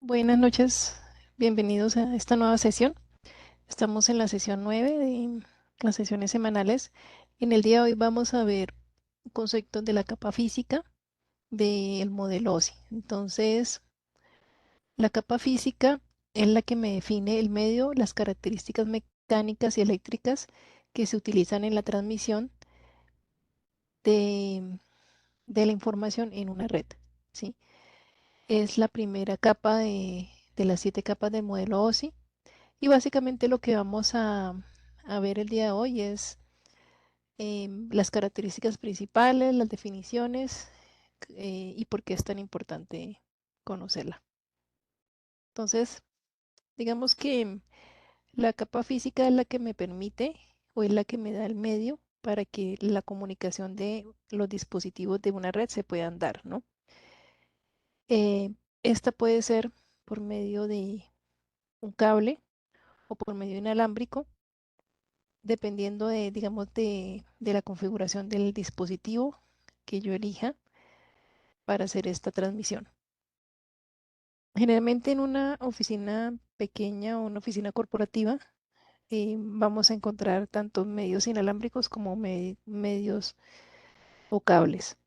Buenas noches, bienvenidos a esta nueva sesión. Estamos en la sesión 9 de las sesiones semanales. En el día de hoy vamos a ver conceptos de la capa física del modelo OSI. Entonces, la capa física es la que me define el medio, las características mecánicas y eléctricas que se utilizan en la transmisión de, de la información en una red, ¿sí? Es la primera capa de las 7 capas del modelo OSI. Y básicamente lo que vamos a ver el día de hoy es las características principales, las definiciones y por qué es tan importante conocerla. Entonces, digamos que la capa física es la que me permite o es la que me da el medio para que la comunicación de los dispositivos de una red se puedan dar, ¿no? Esta puede ser por medio de un cable o por medio inalámbrico dependiendo de, digamos, de la configuración del dispositivo que yo elija para hacer esta transmisión. Generalmente en una oficina pequeña o una oficina corporativa vamos a encontrar tanto medios inalámbricos como medios o cables.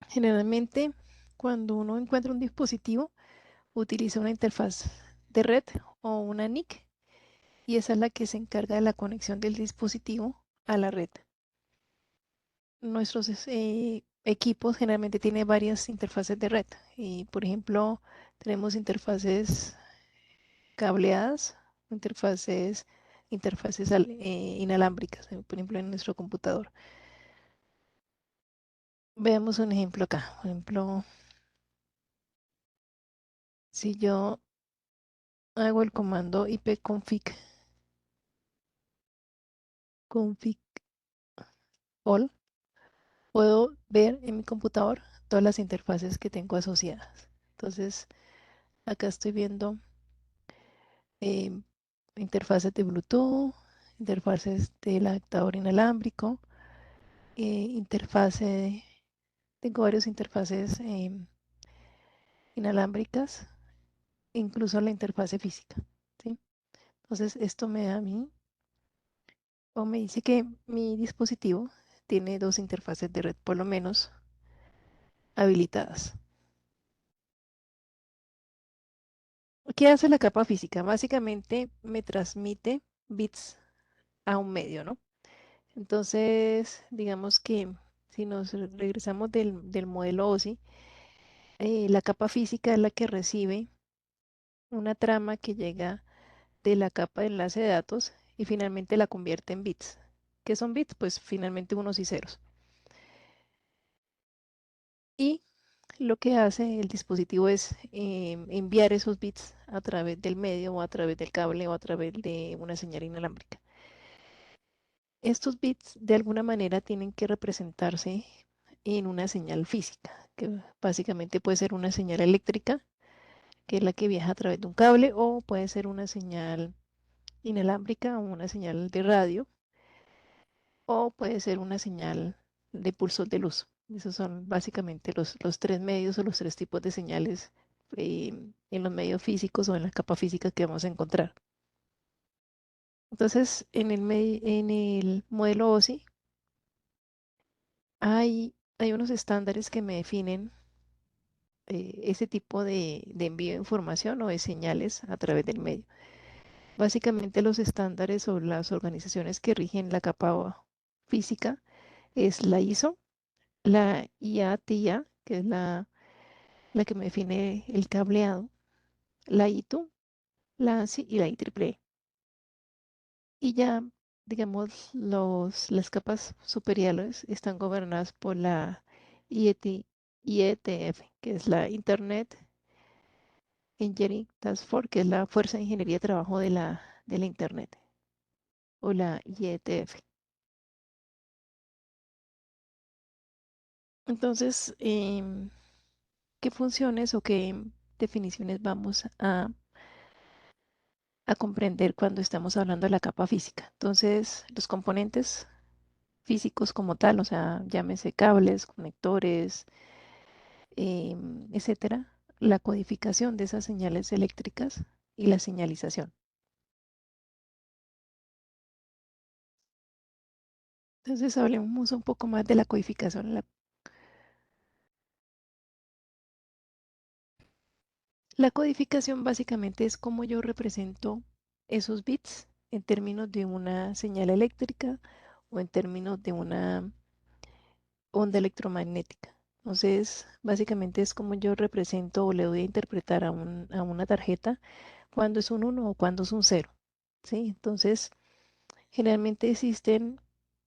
Generalmente cuando uno encuentra un dispositivo utiliza una interfaz de red o una NIC y esa es la que se encarga de la conexión del dispositivo a la red. Nuestros equipos generalmente tienen varias interfaces de red. Y, por ejemplo, tenemos interfaces cableadas, interfaces inalámbricas, por ejemplo, en nuestro computador. Veamos un ejemplo acá. Por ejemplo, si yo hago el comando ipconfig all, puedo ver en mi computador todas las interfaces que tengo asociadas. Entonces, acá estoy viendo eh, interfaces de Bluetooth, interfaces del adaptador inalámbrico, interfase, tengo varios interfaces inalámbricas, incluso la interfase física, ¿sí? Entonces esto me da a mí, o me dice que mi dispositivo tiene dos interfaces de red por lo menos habilitadas. ¿Qué hace la capa física? Básicamente me transmite bits a un medio, ¿no? Entonces, digamos que si nos regresamos del modelo OSI, la capa física es la que recibe una trama que llega de la capa de enlace de datos y finalmente la convierte en bits. ¿Qué son bits? Pues finalmente unos y ceros. Y lo que hace el dispositivo es enviar esos bits a través del medio o a través del cable o a través de una señal inalámbrica. Estos bits de alguna manera tienen que representarse en una señal física, que básicamente puede ser una señal eléctrica, que es la que viaja a través de un cable, o puede ser una señal inalámbrica o una señal de radio, o puede ser una señal de pulsos de luz. Esos son básicamente los tres medios o los tres tipos de señales en los medios físicos o en la capa física que vamos a encontrar. Entonces, en el modelo OSI hay unos estándares que me definen ese tipo de envío de información o de señales a través del medio. Básicamente los estándares o las organizaciones que rigen la capa física es la ISO, la IATIA, que es la que me define el cableado, la ITU, la ANSI y la IEEE. Y ya, digamos, las capas superiores están gobernadas por la IETF, que es la Internet Engineering Task Force, que es la Fuerza de Ingeniería de Trabajo de la Internet, o la IETF. Entonces, ¿qué funciones o qué definiciones vamos a comprender cuando estamos hablando de la capa física? Entonces, los componentes físicos como tal, o sea, llámese cables, conectores, etcétera, la codificación de esas señales eléctricas y la señalización. Entonces hablemos un poco más de la codificación. La codificación básicamente es cómo yo represento esos bits en términos de una señal eléctrica o en términos de una onda electromagnética. Entonces, básicamente es como yo represento o le doy a interpretar a una tarjeta cuando es un uno o cuando es un cero. ¿Sí? Entonces, generalmente existen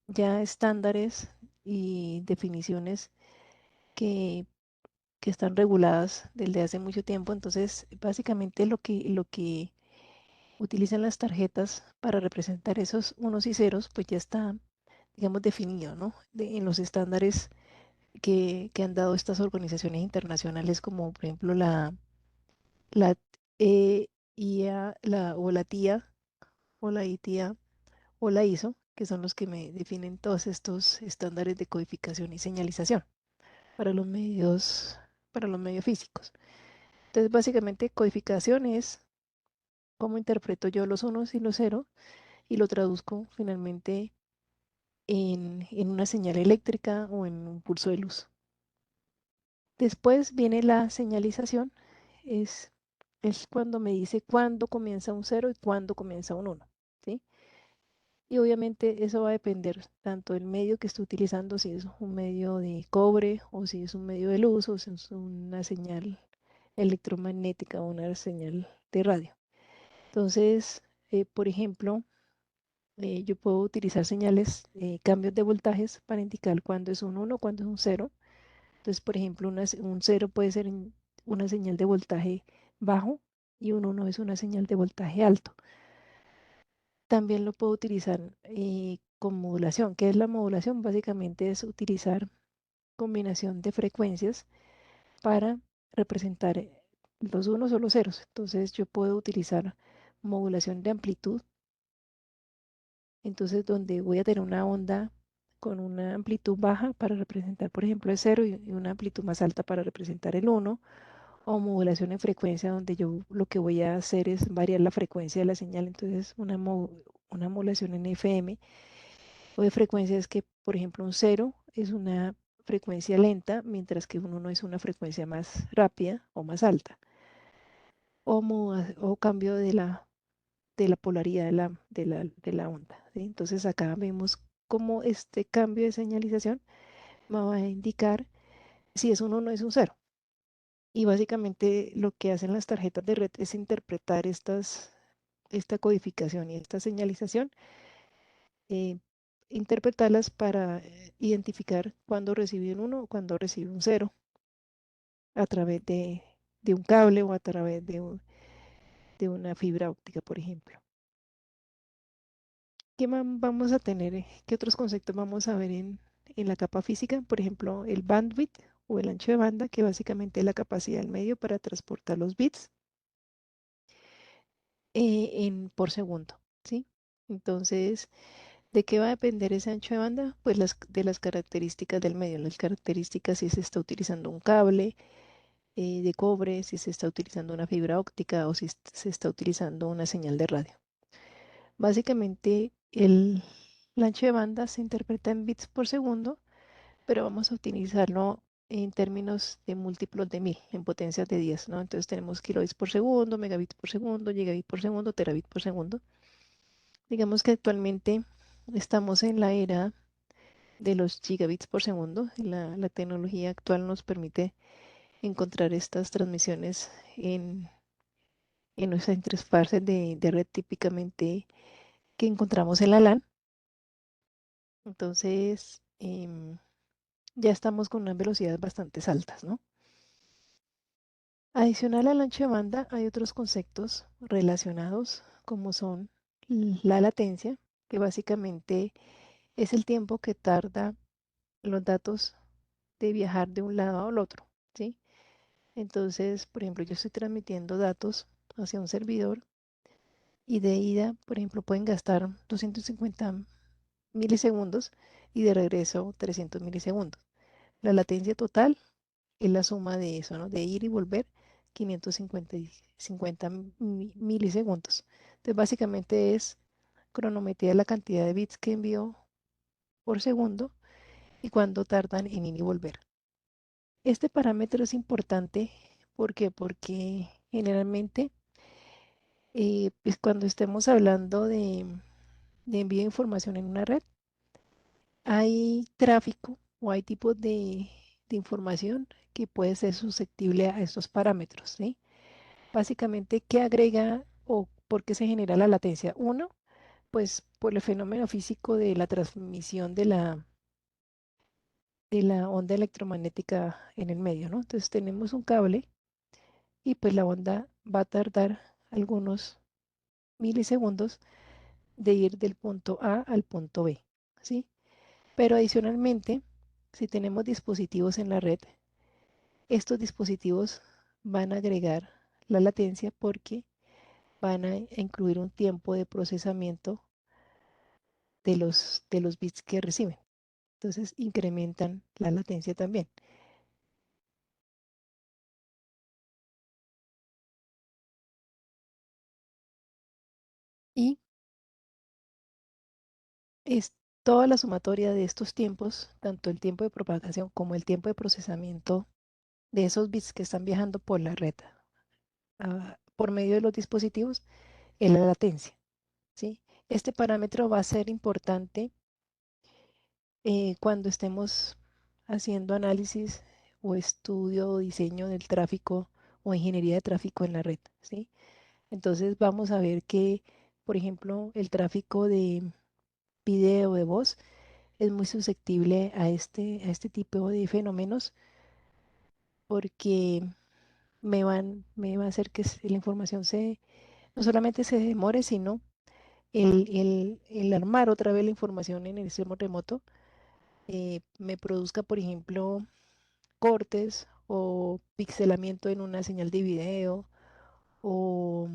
ya estándares y definiciones que, que están reguladas desde hace mucho tiempo. Entonces, básicamente lo que utilizan las tarjetas para representar esos unos y ceros, pues ya está, digamos, definido, ¿no? En los estándares que han dado estas organizaciones internacionales, como por ejemplo la IA, o la TIA, o la ITIA, o la ISO, que son los que me definen todos estos estándares de codificación y señalización para para los medios físicos. Entonces, básicamente, codificación es cómo interpreto yo los unos y los ceros y lo traduzco finalmente en una señal eléctrica o en un pulso de luz. Después viene la señalización, es, es cuando me dice cuándo comienza un cero y cuándo comienza un uno, ¿sí? Y obviamente eso va a depender tanto del medio que esté utilizando, si es un medio de cobre o si es un medio de luz o si es una señal electromagnética o una señal de radio. Entonces, por ejemplo, yo puedo utilizar señales, cambios de voltajes para indicar cuándo es un uno, cuándo es un cero. Entonces, por ejemplo, un cero puede ser una señal de voltaje bajo y un uno es una señal de voltaje alto. También lo puedo utilizar con modulación. ¿Qué es la modulación? Básicamente es utilizar combinación de frecuencias para representar los unos o los ceros. Entonces, yo puedo utilizar modulación de amplitud. Entonces, donde voy a tener una onda con una amplitud baja para representar, por ejemplo, el cero y una amplitud más alta para representar el uno, o modulación en frecuencia, donde yo lo que voy a hacer es variar la frecuencia de la señal. Entonces, una modulación en FM o de frecuencia es que, por ejemplo, un cero es una frecuencia lenta, mientras que un uno es una frecuencia más rápida o más alta, o cambio de la polaridad de la onda, ¿sí? Entonces acá vemos cómo este cambio de señalización me va a indicar si es un uno o es un cero. Y básicamente lo que hacen las tarjetas de red es interpretar esta codificación y esta señalización, eh, interpretarlas para identificar cuándo recibe un uno o cuándo recibe un cero a través de un cable o a través de una fibra óptica, por ejemplo. ¿Qué más vamos a tener? ¿Qué otros conceptos vamos a ver en la capa física? Por ejemplo, el bandwidth o el ancho de banda, que básicamente es la capacidad del medio para transportar los bits por segundo, ¿sí? Entonces, ¿de qué va a depender ese ancho de banda? Pues de las características del medio, las características si se está utilizando un cable de cobre, si se está utilizando una fibra óptica o si se está utilizando una señal de radio. Básicamente, el ancho de banda se interpreta en bits por segundo, pero vamos a utilizarlo en términos de múltiplos de 1000, en potencias de 10, ¿no? Entonces tenemos kilobits por segundo, megabits por segundo, gigabit por segundo, terabit por segundo. Digamos que actualmente estamos en la era de los gigabits por segundo. La tecnología actual nos permite encontrar estas transmisiones en nuestras interfaces de red típicamente que encontramos en la LAN. Entonces, ya estamos con unas velocidades bastante altas, ¿no? Adicional al ancho de banda, hay otros conceptos relacionados, como son la latencia, que básicamente es el tiempo que tarda los datos de viajar de un lado al otro, ¿sí? Entonces, por ejemplo, yo estoy transmitiendo datos hacia un servidor y de ida, por ejemplo, pueden gastar 250 milisegundos y de regreso 300 milisegundos. La latencia total es la suma de eso, ¿no? De ir y volver, 550 milisegundos. Entonces, básicamente es cronometrar la cantidad de bits que envió por segundo y cuánto tardan en ir y volver. Este parámetro es importante, ¿por qué? Porque generalmente, pues cuando estemos hablando de envío de información en una red, hay tráfico o hay tipos de información que puede ser susceptible a estos parámetros, ¿sí? Básicamente, ¿qué agrega o por qué se genera la latencia? Uno, pues por el fenómeno físico de la transmisión de la onda electromagnética en el medio, ¿no? Entonces tenemos un cable y pues la onda va a tardar algunos milisegundos de ir del punto A al punto B, ¿sí? Pero adicionalmente, si tenemos dispositivos en la red, estos dispositivos van a agregar la latencia porque van a incluir un tiempo de procesamiento de los bits que reciben. Entonces incrementan la latencia también. Y es toda la sumatoria de estos tiempos, tanto el tiempo de propagación como el tiempo de procesamiento de esos bits que están viajando por la red, por medio de los dispositivos, es la latencia, ¿sí? Este parámetro va a ser importante cuando estemos haciendo análisis o estudio o diseño del tráfico o ingeniería de tráfico en la red, ¿sí? Entonces vamos a ver que, por ejemplo, el tráfico de video, de voz, es muy susceptible a este tipo de fenómenos porque me va a hacer que la información no solamente se demore, sino el armar otra vez la información en el extremo remoto me produzca, por ejemplo, cortes o pixelamiento en una señal de video o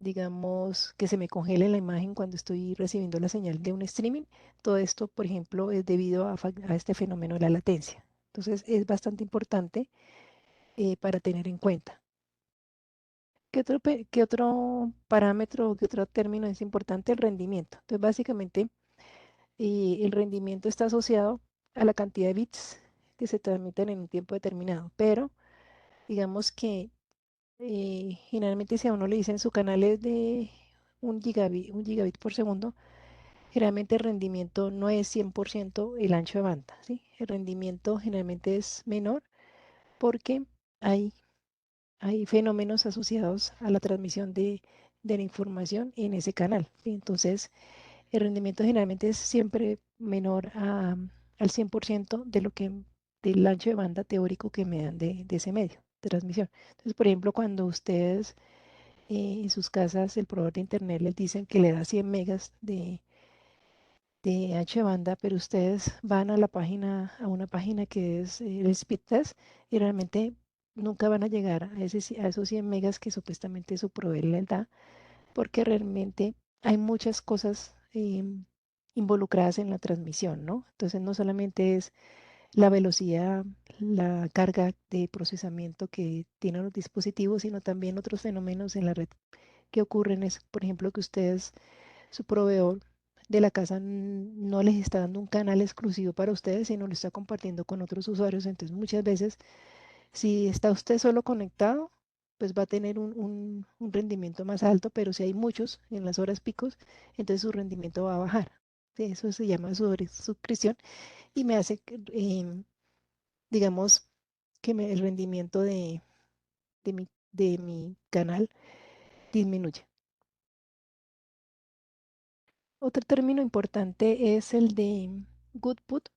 digamos que se me congele la imagen cuando estoy recibiendo la señal de un streaming. Todo esto, por ejemplo, es debido a este fenómeno de la latencia. Entonces es bastante importante para tener en cuenta. ¿Qué otro parámetro o qué otro término es importante? El rendimiento. Entonces, básicamente, el rendimiento está asociado a la cantidad de bits que se transmiten en un tiempo determinado, pero digamos que generalmente si a uno le dicen su canal es de 1 gigabit por segundo, generalmente el rendimiento no es 100% el ancho de banda, ¿sí? El rendimiento generalmente es menor porque hay, hay fenómenos asociados a la transmisión de la información en ese canal, ¿sí? Entonces, el rendimiento generalmente es siempre menor al 100% del ancho de banda teórico que me dan de ese medio de transmisión. Entonces, por ejemplo, cuando ustedes en sus casas, el proveedor de internet les dicen que le da 100 megas de ancho de banda, pero ustedes van a una página que es el speed test y realmente nunca van a llegar a esos 100 megas que supuestamente su proveedor les da porque realmente hay muchas cosas involucradas en la transmisión, ¿no? Entonces no solamente es la velocidad, la carga de procesamiento que tienen los dispositivos, sino también otros fenómenos en la red que ocurren es, por ejemplo, que ustedes, su proveedor de la casa no les está dando un canal exclusivo para ustedes, sino lo está compartiendo con otros usuarios. Entonces muchas veces si está usted solo conectado, pues va a tener un rendimiento más alto, pero si hay muchos en las horas picos, entonces su rendimiento va a bajar. Sí, eso se llama suscripción y me hace, digamos, que el rendimiento de mi canal disminuye. Otro término importante es el de Goodput,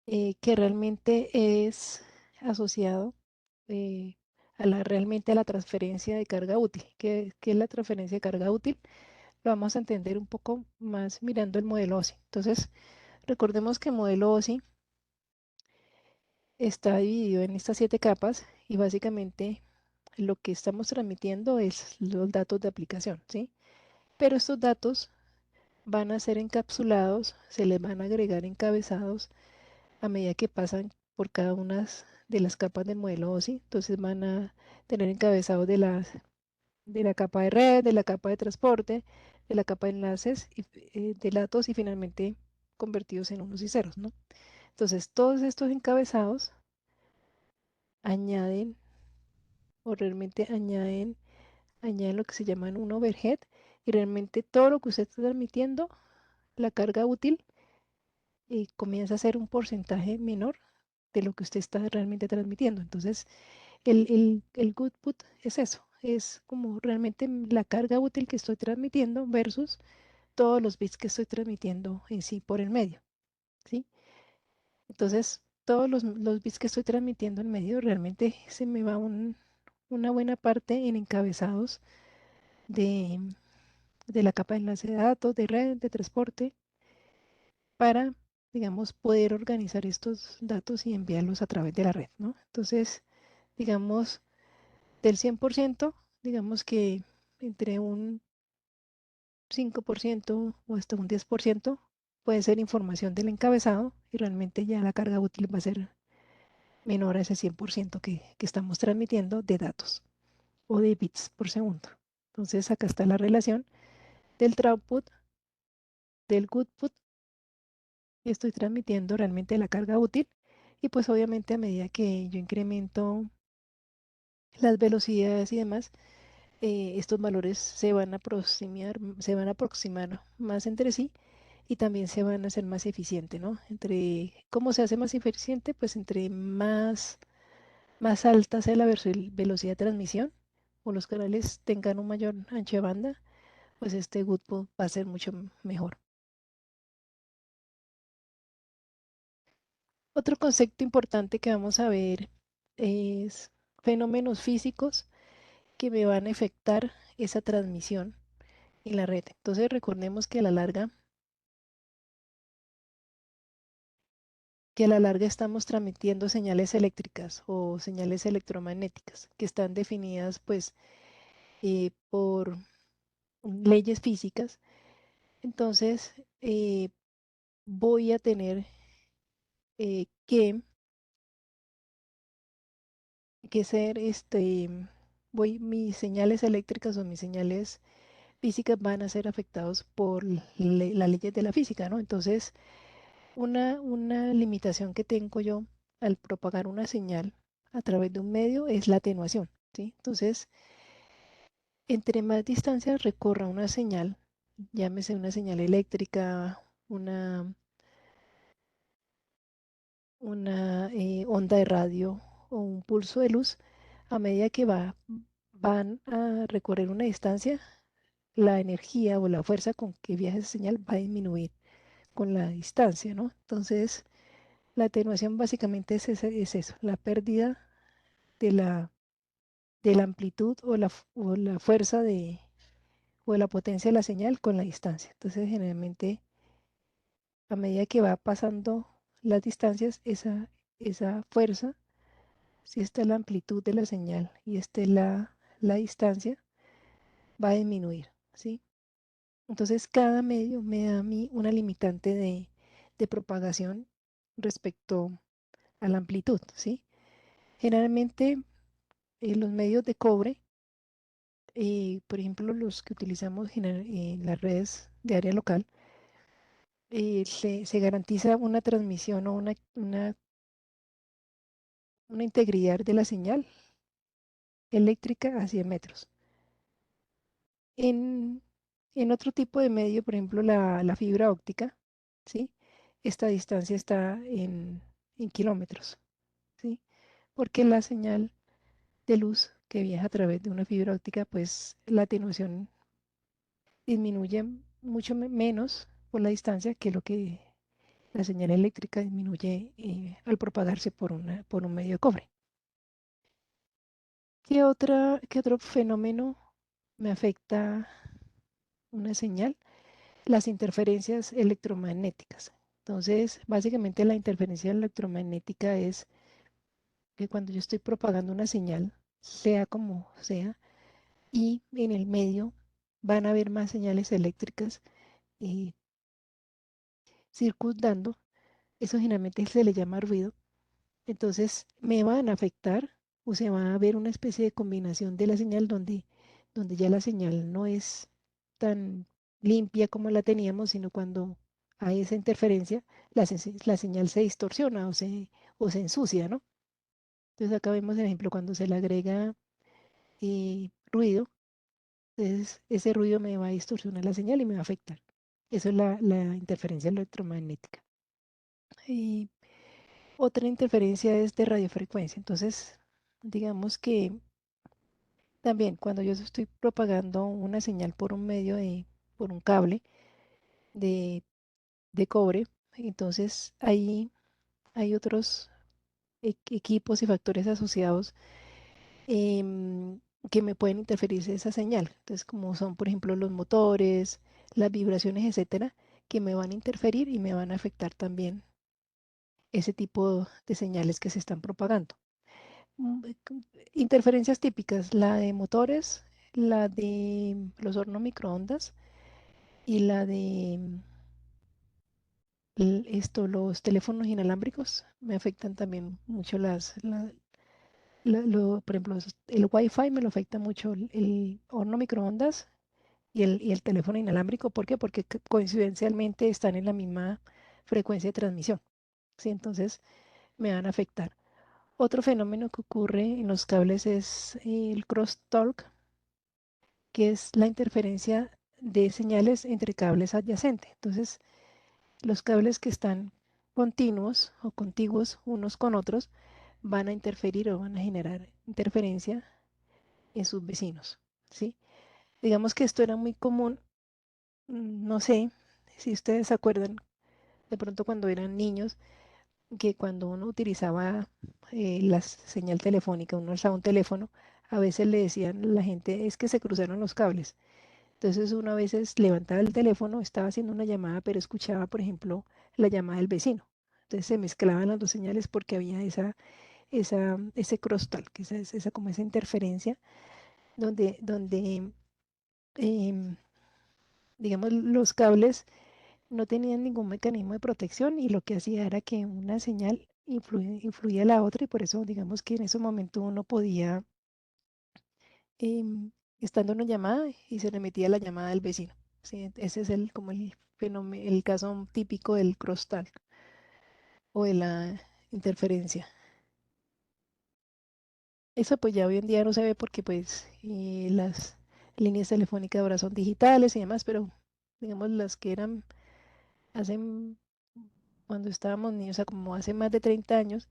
que realmente es asociado eh, realmente a la transferencia de carga útil. ¿Qué es la transferencia de carga útil? Lo vamos a entender un poco más mirando el modelo OSI. Entonces, recordemos que el modelo OSI está dividido en estas 7 capas y básicamente lo que estamos transmitiendo es los datos de aplicación, ¿sí? Pero estos datos van a ser encapsulados, se les van a agregar encabezados a medida que pasan por cada una de las capas del modelo OSI. Entonces van a tener encabezados de la capa de red, de la capa de transporte, de la capa de enlaces y, de datos y finalmente convertidos en unos y ceros, ¿no? Entonces todos estos encabezados añaden o realmente añaden lo que se llama un overhead y realmente todo lo que usted está transmitiendo, la carga útil, comienza a ser un porcentaje menor de lo que usted está realmente transmitiendo. Entonces, el good put es eso, es como realmente la carga útil que estoy transmitiendo versus todos los bits que estoy transmitiendo en sí por el medio, ¿sí? Entonces, todos los bits que estoy transmitiendo en medio realmente se me va una buena parte en encabezados de, de la capa de enlace de datos, de red, de transporte, para, digamos, poder organizar estos datos y enviarlos a través de la red, ¿no? Entonces, digamos, del 100%, digamos que entre un 5% o hasta un 10% puede ser información del encabezado y realmente ya la carga útil va a ser menor a ese 100% que estamos transmitiendo de datos o de bits por segundo. Entonces acá está la relación del throughput, del goodput, y estoy transmitiendo realmente la carga útil y pues obviamente a medida que yo incremento las velocidades y demás, estos valores se van a aproximar más entre sí y también se van a hacer más eficientes, ¿no? ¿Cómo se hace más eficiente? Pues entre más alta sea la velocidad de transmisión o los canales tengan un mayor ancho de banda, pues este goodput va a ser mucho mejor. Otro concepto importante que vamos a ver es fenómenos físicos que me van a afectar esa transmisión en la red. Entonces recordemos que a la larga estamos transmitiendo señales eléctricas o señales electromagnéticas que están definidas pues por leyes físicas. Entonces voy a tener que ser mis señales eléctricas o mis señales físicas van a ser afectados por las leyes de la física, ¿no? Entonces, una limitación que tengo yo al propagar una señal a través de un medio es la atenuación, ¿sí? Entonces, entre más distancia recorra una señal, llámese una señal eléctrica, una, una onda de radio o un pulso de luz, a medida que van a recorrer una distancia, la energía o la fuerza con que viaja esa señal va a disminuir con la distancia, ¿no? Entonces, la atenuación básicamente es eso, la pérdida de la amplitud o la fuerza o de la potencia de la señal con la distancia. Entonces, generalmente, a medida que va pasando las distancias, esa fuerza, si esta es la amplitud de la señal y esta es la distancia, va a disminuir, ¿sí? Entonces, cada medio me da a mí una limitante de propagación respecto a la amplitud, ¿sí? Generalmente, los medios de cobre, por ejemplo, los que utilizamos en las redes de área local, se garantiza una transmisión o una integridad de la señal eléctrica a 100 metros. En, en otro tipo de medio, por ejemplo, la fibra óptica, ¿sí? Esta distancia está en kilómetros, ¿sí? Porque la señal de luz que viaja a través de una fibra óptica, pues la atenuación disminuye mucho menos por la distancia que lo que la señal eléctrica disminuye al propagarse por un medio de cobre. ¿Qué otro fenómeno me afecta una señal? Las interferencias electromagnéticas. Entonces, básicamente la interferencia electromagnética es que cuando yo estoy propagando una señal, sea como sea, y en el medio van a haber más señales eléctricas eh, circundando, eso generalmente se le llama ruido, Entonces me van a afectar o se va a ver una especie de combinación de la señal donde ya la señal no es tan limpia como la teníamos, sino cuando hay esa interferencia, la señal se distorsiona o se ensucia, ¿no? Entonces acá vemos el ejemplo cuando se le agrega ruido, entonces ese ruido me va a distorsionar la señal y me va a afectar. Eso es la interferencia electromagnética. Y otra interferencia es de radiofrecuencia. Entonces, digamos que también cuando yo estoy propagando una señal por un por un cable de, de cobre, entonces ahí hay otros equipos y factores asociados em, que me pueden interferir esa señal. Entonces, como son, por ejemplo, los motores, las vibraciones, etcétera, que me van a interferir y me van a afectar también ese tipo de señales que se están propagando. Interferencias típicas, la de motores, la de los hornos microondas y la de los teléfonos inalámbricos me afectan también mucho por ejemplo, el Wi-Fi me lo afecta mucho el horno microondas y el teléfono inalámbrico. ¿Por qué? Porque coincidencialmente están en la misma frecuencia de transmisión, ¿sí? Entonces me van a afectar. Otro fenómeno que ocurre en los cables es el crosstalk, que es la interferencia de señales entre cables adyacentes. Entonces, los cables que están continuos o contiguos unos con otros van a interferir o van a generar interferencia en sus vecinos, ¿sí? Digamos que esto era muy común, no sé si ustedes se acuerdan de pronto cuando eran niños, que cuando uno utilizaba la señal telefónica, uno usaba un teléfono, a veces le decían a la gente, es que se cruzaron los cables. Entonces uno a veces levantaba el teléfono, estaba haciendo una llamada, pero escuchaba, por ejemplo, la llamada del vecino. Entonces se mezclaban las dos señales porque había ese crosstalk, como esa interferencia donde em, digamos, los cables no tenían ningún mecanismo de protección y lo que hacía era que una señal influía a la otra y por eso, digamos que en ese momento uno podía, em, estando en una llamada y se le metía la llamada del vecino. ¿Sí? Ese es como el fenómeno, el caso típico del crosstalk o de la interferencia. Eso pues ya hoy en día no se ve porque pues las líneas telefónicas ahora son digitales y demás, pero digamos las que eran hace, cuando estábamos niños, o sea, como hace más de 30 años,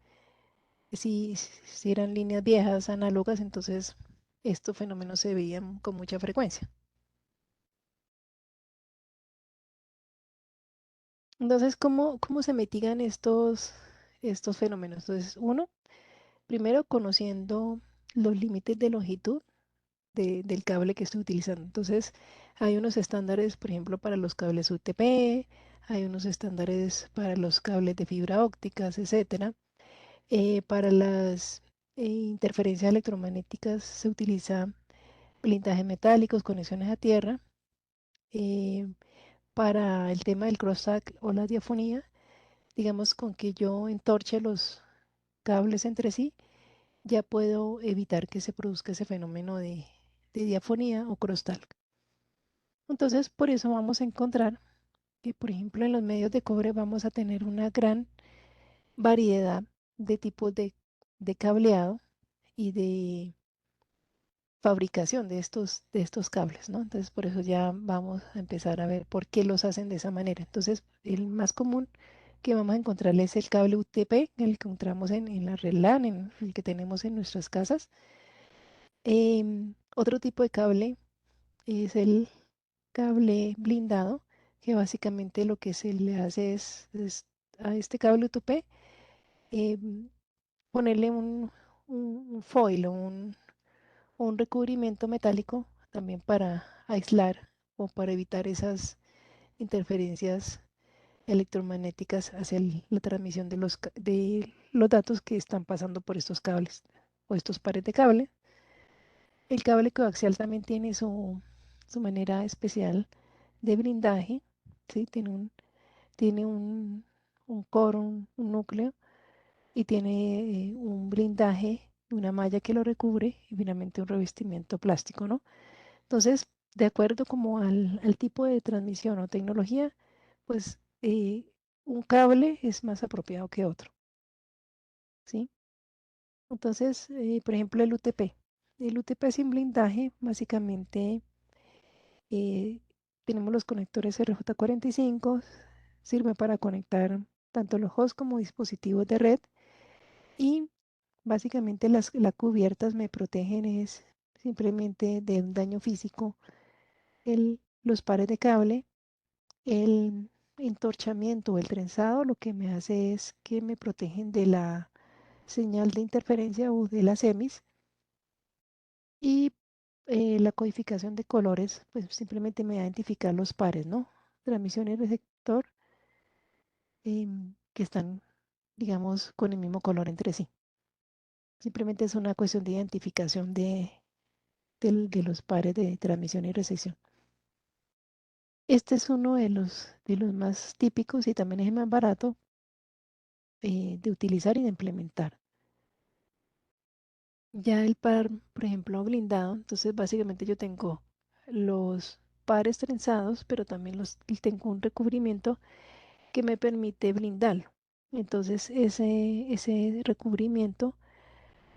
sí eran líneas viejas, análogas, entonces estos fenómenos se veían con mucha frecuencia. Entonces, ¿cómo se mitigan estos fenómenos? Entonces, uno, primero conociendo los límites de longitud del cable que estoy utilizando. Entonces, hay unos estándares, por ejemplo, para los cables UTP, hay unos estándares para los cables de fibra ópticas, etcétera. Para las interferencias electromagnéticas se utiliza blindajes metálicos, conexiones a tierra. Eh, para el tema del crosstalk o la diafonía, digamos con que yo entorche los cables entre sí, ya puedo evitar que se produzca ese fenómeno de diafonía o crosstalk. Entonces, por eso vamos a encontrar que, por ejemplo, en los medios de cobre vamos a tener una gran variedad de tipos de cableado y de fabricación de estos cables, ¿no? Entonces, por eso ya vamos a empezar a ver por qué los hacen de esa manera. Entonces, el más común que vamos a encontrar es el cable UTP, el que encontramos en la red LAN, en el que tenemos en nuestras casas. Otro tipo de cable es el cable blindado, que básicamente lo que se le hace es a este cable UTP em, ponerle un foil o un recubrimiento metálico también para aislar o para evitar esas interferencias electromagnéticas hacia la transmisión de de los datos que están pasando por estos cables o estos pares de cable. El cable coaxial también tiene su manera especial de blindaje, ¿sí? Tiene un core, un núcleo y tiene un blindaje, una malla que lo recubre y finalmente un revestimiento plástico, ¿no? Entonces, de acuerdo como al tipo de transmisión o tecnología, pues un cable es más apropiado que otro, ¿sí? Entonces, por ejemplo, el UTP. El UTP sin blindaje, básicamente eh, tenemos los conectores RJ45, sirve para conectar tanto los hosts como dispositivos de red y básicamente las cubiertas me protegen es simplemente de un daño físico los pares de cable, el entorchamiento o el trenzado lo que me hace es que me protegen de la señal de interferencia o de las semis y la codificación de colores pues simplemente me identifica los pares, ¿no? Transmisión y receptor que están, digamos, con el mismo color entre sí. Simplemente es una cuestión de identificación de los pares de transmisión y recepción. Este es uno de los más típicos y también es el más barato de utilizar y de implementar. Ya el par, por ejemplo, blindado, entonces básicamente yo tengo los pares trenzados, pero también tengo un recubrimiento que me permite blindarlo. Entonces ese recubrimiento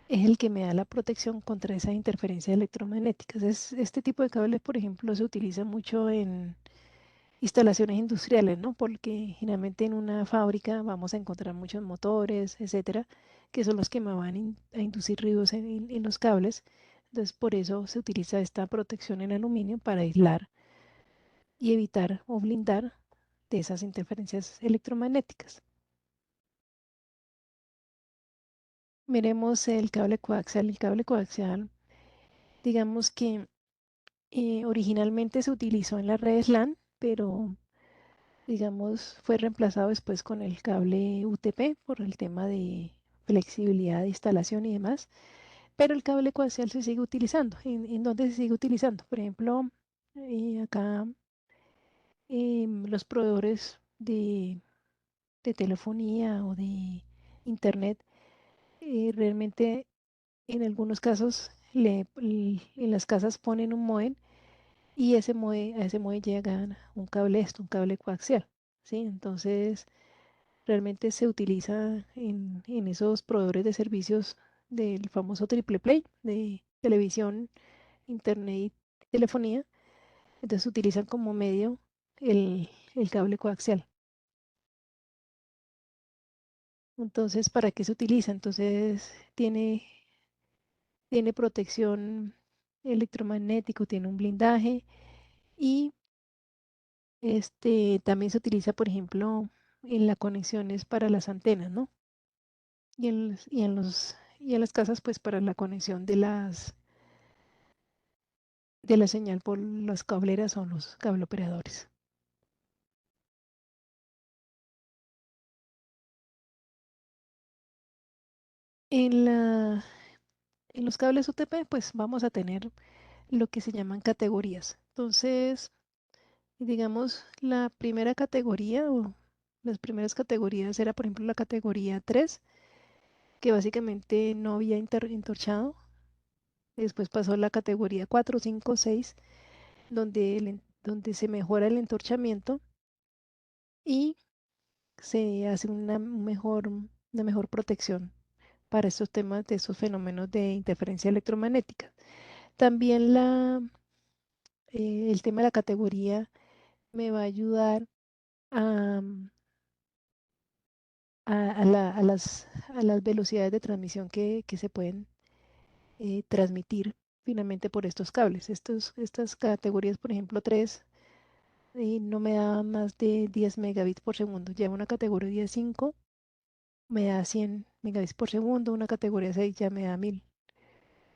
es el que me da la protección contra esa interferencia electromagnética. Este tipo de cables, por ejemplo, se utiliza mucho en instalaciones industriales, ¿no? Porque generalmente en una fábrica vamos a encontrar muchos motores, etcétera, que son los que me van a inducir ruidos en los cables. Entonces, por eso se utiliza esta protección en aluminio para aislar y evitar o blindar de esas interferencias electromagnéticas. Miremos el cable coaxial. El cable coaxial, digamos que originalmente se utilizó en las redes LAN, pero digamos, fue reemplazado después con el cable UTP por el tema de flexibilidad de instalación y demás, pero el cable coaxial se sigue utilizando. ¿En dónde se sigue utilizando? Por ejemplo, acá los proveedores de telefonía o de internet, realmente en algunos casos en las casas ponen un módem y a ese módem llega un cable un cable coaxial, ¿sí? Entonces realmente se utiliza en esos proveedores de servicios del famoso triple play de televisión, internet y telefonía. Entonces utilizan como medio el cable coaxial. Entonces, ¿para qué se utiliza? Entonces, tiene protección electromagnético, tiene un blindaje y también se utiliza, por ejemplo, en las conexiones para las antenas, ¿no? Y en las casas, pues para la conexión de la señal por las cableras o los cableoperadores. En en los cables UTP, pues vamos a tener lo que se llaman categorías. Entonces, digamos, la primera categoría o las primeras categorías era, por ejemplo, la categoría 3 que básicamente no había entorchado. Después pasó a la categoría 4 5 6 donde, donde se mejora el entorchamiento y se hace una mejor protección para estos temas de esos fenómenos de interferencia electromagnética. También el tema de la categoría me va a ayudar a, a las velocidades de transmisión que se pueden transmitir finalmente por estos cables. Estas categorías, por ejemplo, 3 no me da más de 10 megabits por segundo. Ya una categoría 5 me da 100 megabits por segundo, una categoría 6 ya me da 1000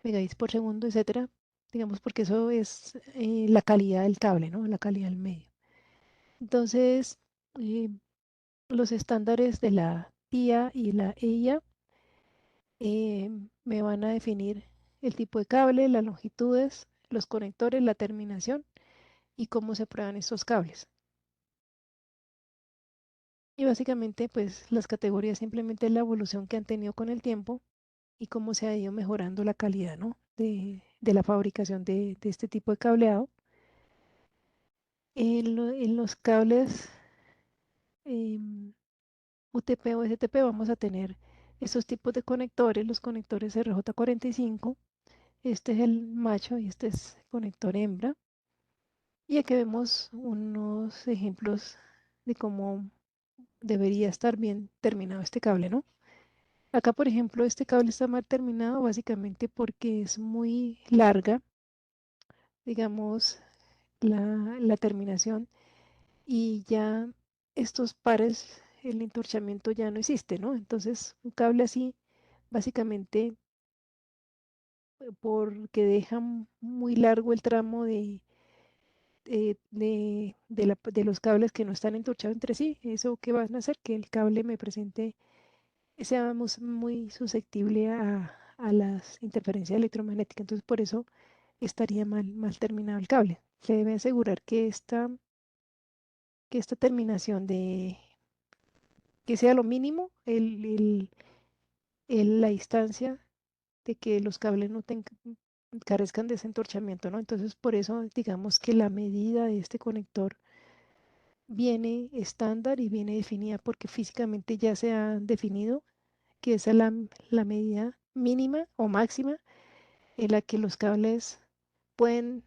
megabits por segundo, etcétera. Digamos, porque eso es la calidad del cable, ¿no? La calidad del medio. Entonces, eh, los estándares de la TIA y la EIA me van a definir el tipo de cable, las longitudes, los conectores, la terminación y cómo se prueban estos cables. Y básicamente, pues las categorías simplemente es la evolución que han tenido con el tiempo y cómo se ha ido mejorando la calidad, ¿no? De la fabricación de este tipo de cableado. En los cables UTP o STP vamos a tener estos tipos de conectores, los conectores RJ45. Este es el macho y este es conector hembra. Y aquí vemos unos ejemplos de cómo debería estar bien terminado este cable, ¿no? Acá, por ejemplo, este cable está mal terminado básicamente porque es muy larga, digamos, la terminación y ya estos pares, el entorchamiento ya no existe, ¿no? Entonces, un cable así, básicamente, porque deja muy largo el tramo de los cables que no están entorchados entre sí, eso que van a hacer que el cable me presente, sea muy susceptible a las interferencias electromagnéticas. Entonces, por eso estaría mal terminado el cable. Se debe asegurar que esta terminación que sea lo mínimo, la distancia de que los cables no carezcan de ese entorchamiento, ¿no? Entonces, por eso, digamos que la medida de este conector viene estándar y viene definida porque físicamente ya se ha definido que esa es la medida mínima o máxima en la que los cables pueden,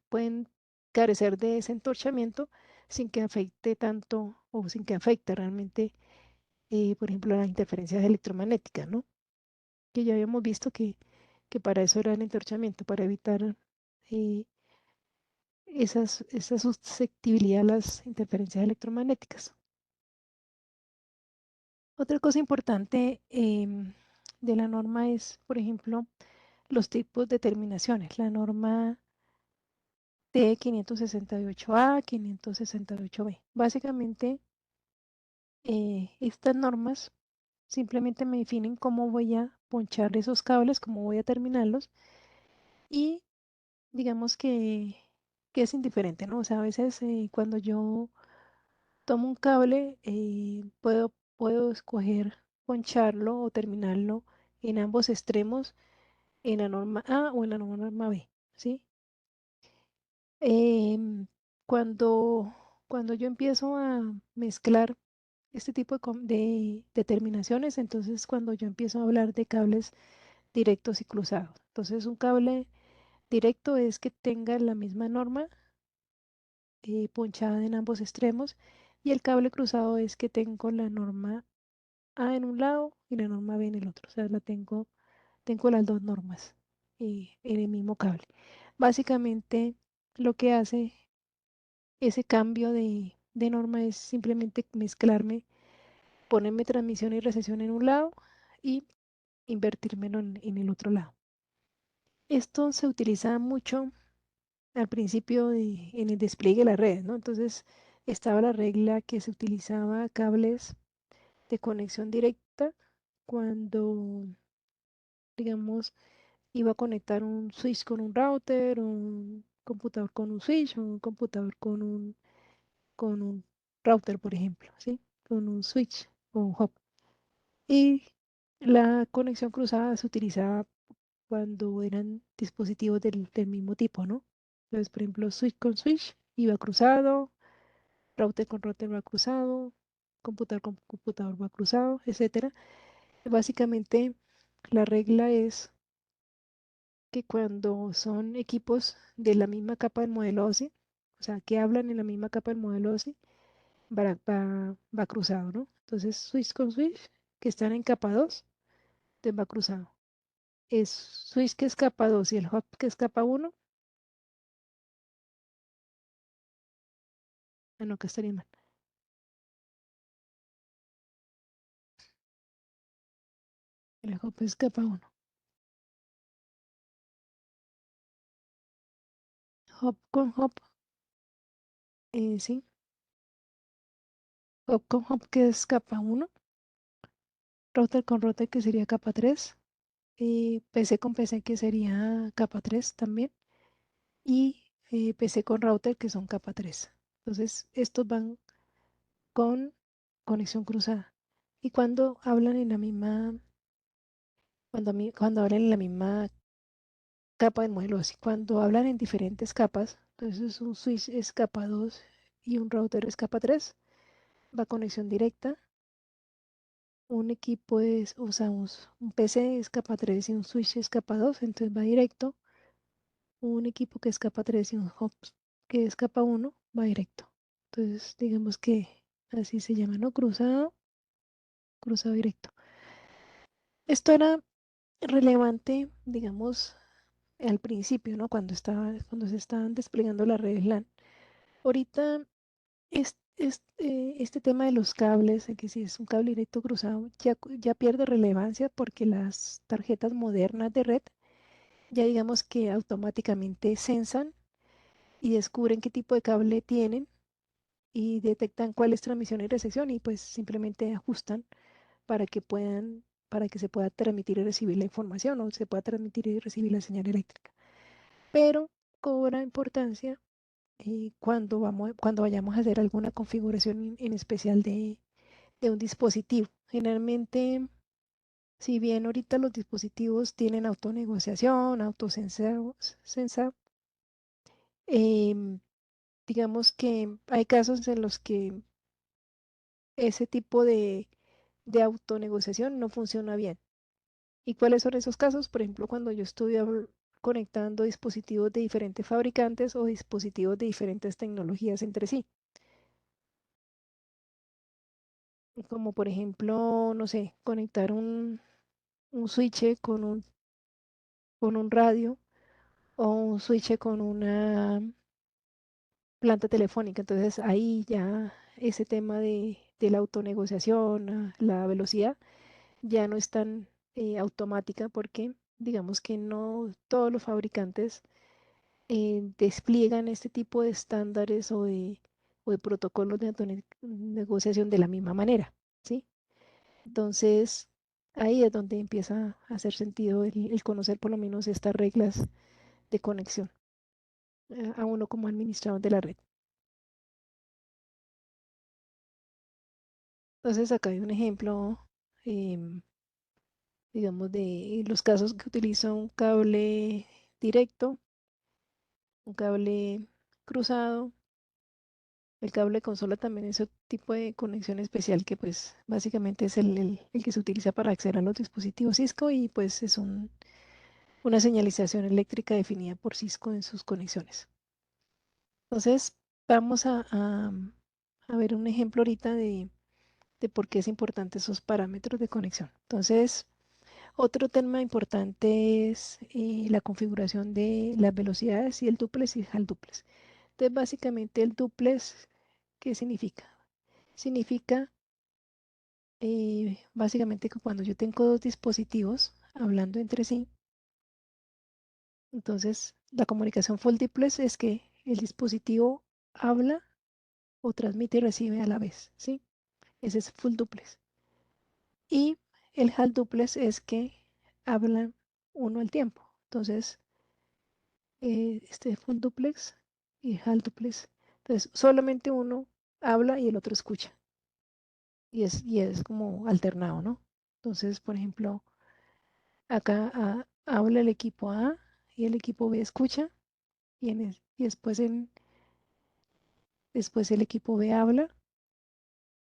pueden carecer de ese entorchamiento sin que afecte tanto o sin que afecte realmente, por ejemplo, las interferencias electromagnéticas, ¿no? Que ya habíamos visto que para eso era el entorchamiento, para evitar eh, esa susceptibilidad a las interferencias electromagnéticas. Otra cosa importante de la norma es, por ejemplo, los tipos de terminaciones. La norma T568A, 568B. Básicamente, estas normas simplemente me definen cómo voy a ponchar esos cables, cómo voy a terminarlos y digamos que es indiferente, ¿no? O sea, a veces cuando yo tomo un cable, puedo escoger poncharlo o terminarlo en ambos extremos, en la norma A o en la norma B, ¿sí? Em, cuando, cuando yo empiezo a mezclar este tipo de terminaciones, entonces cuando yo empiezo a hablar de cables directos y cruzados. Entonces, un cable directo es que tenga la misma norma ponchada en ambos extremos y el cable cruzado es que tengo la norma A en un lado y la norma B en el otro. O sea, tengo las dos normas en el mismo cable. Básicamente, lo que hace ese cambio de norma es simplemente mezclarme, ponerme transmisión y recesión en un lado y invertírmelo en el otro lado. Esto se utiliza mucho al principio en el despliegue de las redes, ¿no? Entonces estaba la regla que se utilizaba cables de conexión directa cuando, digamos, iba a conectar un switch con un router, un computador con un switch, o un computador con un router, por ejemplo, ¿sí? Con un switch o un hub. Y la conexión cruzada se utilizaba cuando eran dispositivos del mismo tipo, ¿no? Entonces, por ejemplo, switch con switch iba cruzado, router con router va cruzado, computador con computador va cruzado, etcétera. Básicamente, la regla es que cuando son equipos de la misma capa del modelo OSI, o sea, que hablan en la misma capa del modelo OSI, va cruzado, ¿no? Entonces, switch con switch, que están en capa 2, entonces va cruzado. Es switch que es capa 2 y el hub que es capa 1, no, que estaría mal. El hub es capa 1. Hub con hub, sí. Hub con hub que es capa 1. Router con router que sería capa 3. Y PC con PC que sería capa 3 también. Y PC con router que son capa 3. Entonces, estos van con conexión cruzada. Y cuando hablan en la misma, cuando hablan en la misma capa del modelo, así cuando hablan en diferentes capas, entonces un switch es capa 2 y un router es capa 3, va conexión directa. Un equipo es, o sea, un PC es capa 3 y un switch es capa 2, entonces va directo. Un equipo que es capa 3 y un hub que es capa 1 va directo. Entonces, digamos que así se llama, ¿no? Cruzado, cruzado directo. Esto era relevante, digamos, al principio, ¿no? Cuando se estaban desplegando las redes LAN. Ahorita, este tema de los cables, de que si es un cable directo cruzado, ya pierde relevancia porque las tarjetas modernas de red ya digamos que automáticamente sensan y descubren qué tipo de cable tienen y detectan cuál es transmisión y recepción y pues simplemente ajustan para que para que se pueda transmitir y recibir la información o se pueda transmitir y recibir la señal eléctrica. Pero cobra importancia cuando vayamos a hacer alguna configuración en especial de un dispositivo. Generalmente, si bien ahorita los dispositivos tienen autonegociación, autosensado, em, digamos que hay casos en los que ese tipo de autonegociación no funciona bien. ¿Y cuáles son esos casos? Por ejemplo, cuando yo estoy conectando dispositivos de diferentes fabricantes o dispositivos de diferentes tecnologías entre sí. Como por ejemplo, no sé, conectar un switch con un radio o un switch con una planta telefónica. Entonces ahí ya ese tema de la autonegociación, la velocidad, ya no es tan automática porque digamos que no todos los fabricantes despliegan este tipo de estándares o de protocolos de negociación de la misma manera, ¿sí? Entonces, ahí es donde empieza a hacer sentido el conocer por lo menos estas reglas de conexión a uno como administrador de la red. Entonces, acá hay un ejemplo, em, digamos, de los casos que utiliza un cable directo, un cable cruzado. El cable de consola también es otro tipo de conexión especial que pues básicamente es el que se utiliza para acceder a los dispositivos Cisco y pues es una señalización eléctrica definida por Cisco en sus conexiones. Entonces vamos a ver un ejemplo ahorita de por qué es importante esos parámetros de conexión. Entonces, otro tema importante es la configuración de las velocidades y el duplex y el half duplex. Entonces, básicamente el duplex, ¿qué significa? Significa básicamente que cuando yo tengo dos dispositivos hablando entre sí, entonces la comunicación full duplex es que el dispositivo habla o transmite y recibe a la vez, ¿sí? Ese es full duplex. Y el half duplex es que hablan uno al tiempo. Entonces, este full duplex y half duplex. Entonces, solamente uno habla y el otro escucha. Y es como alternado, ¿no? Entonces, por ejemplo, acá habla el equipo A y el equipo B escucha y después el equipo B habla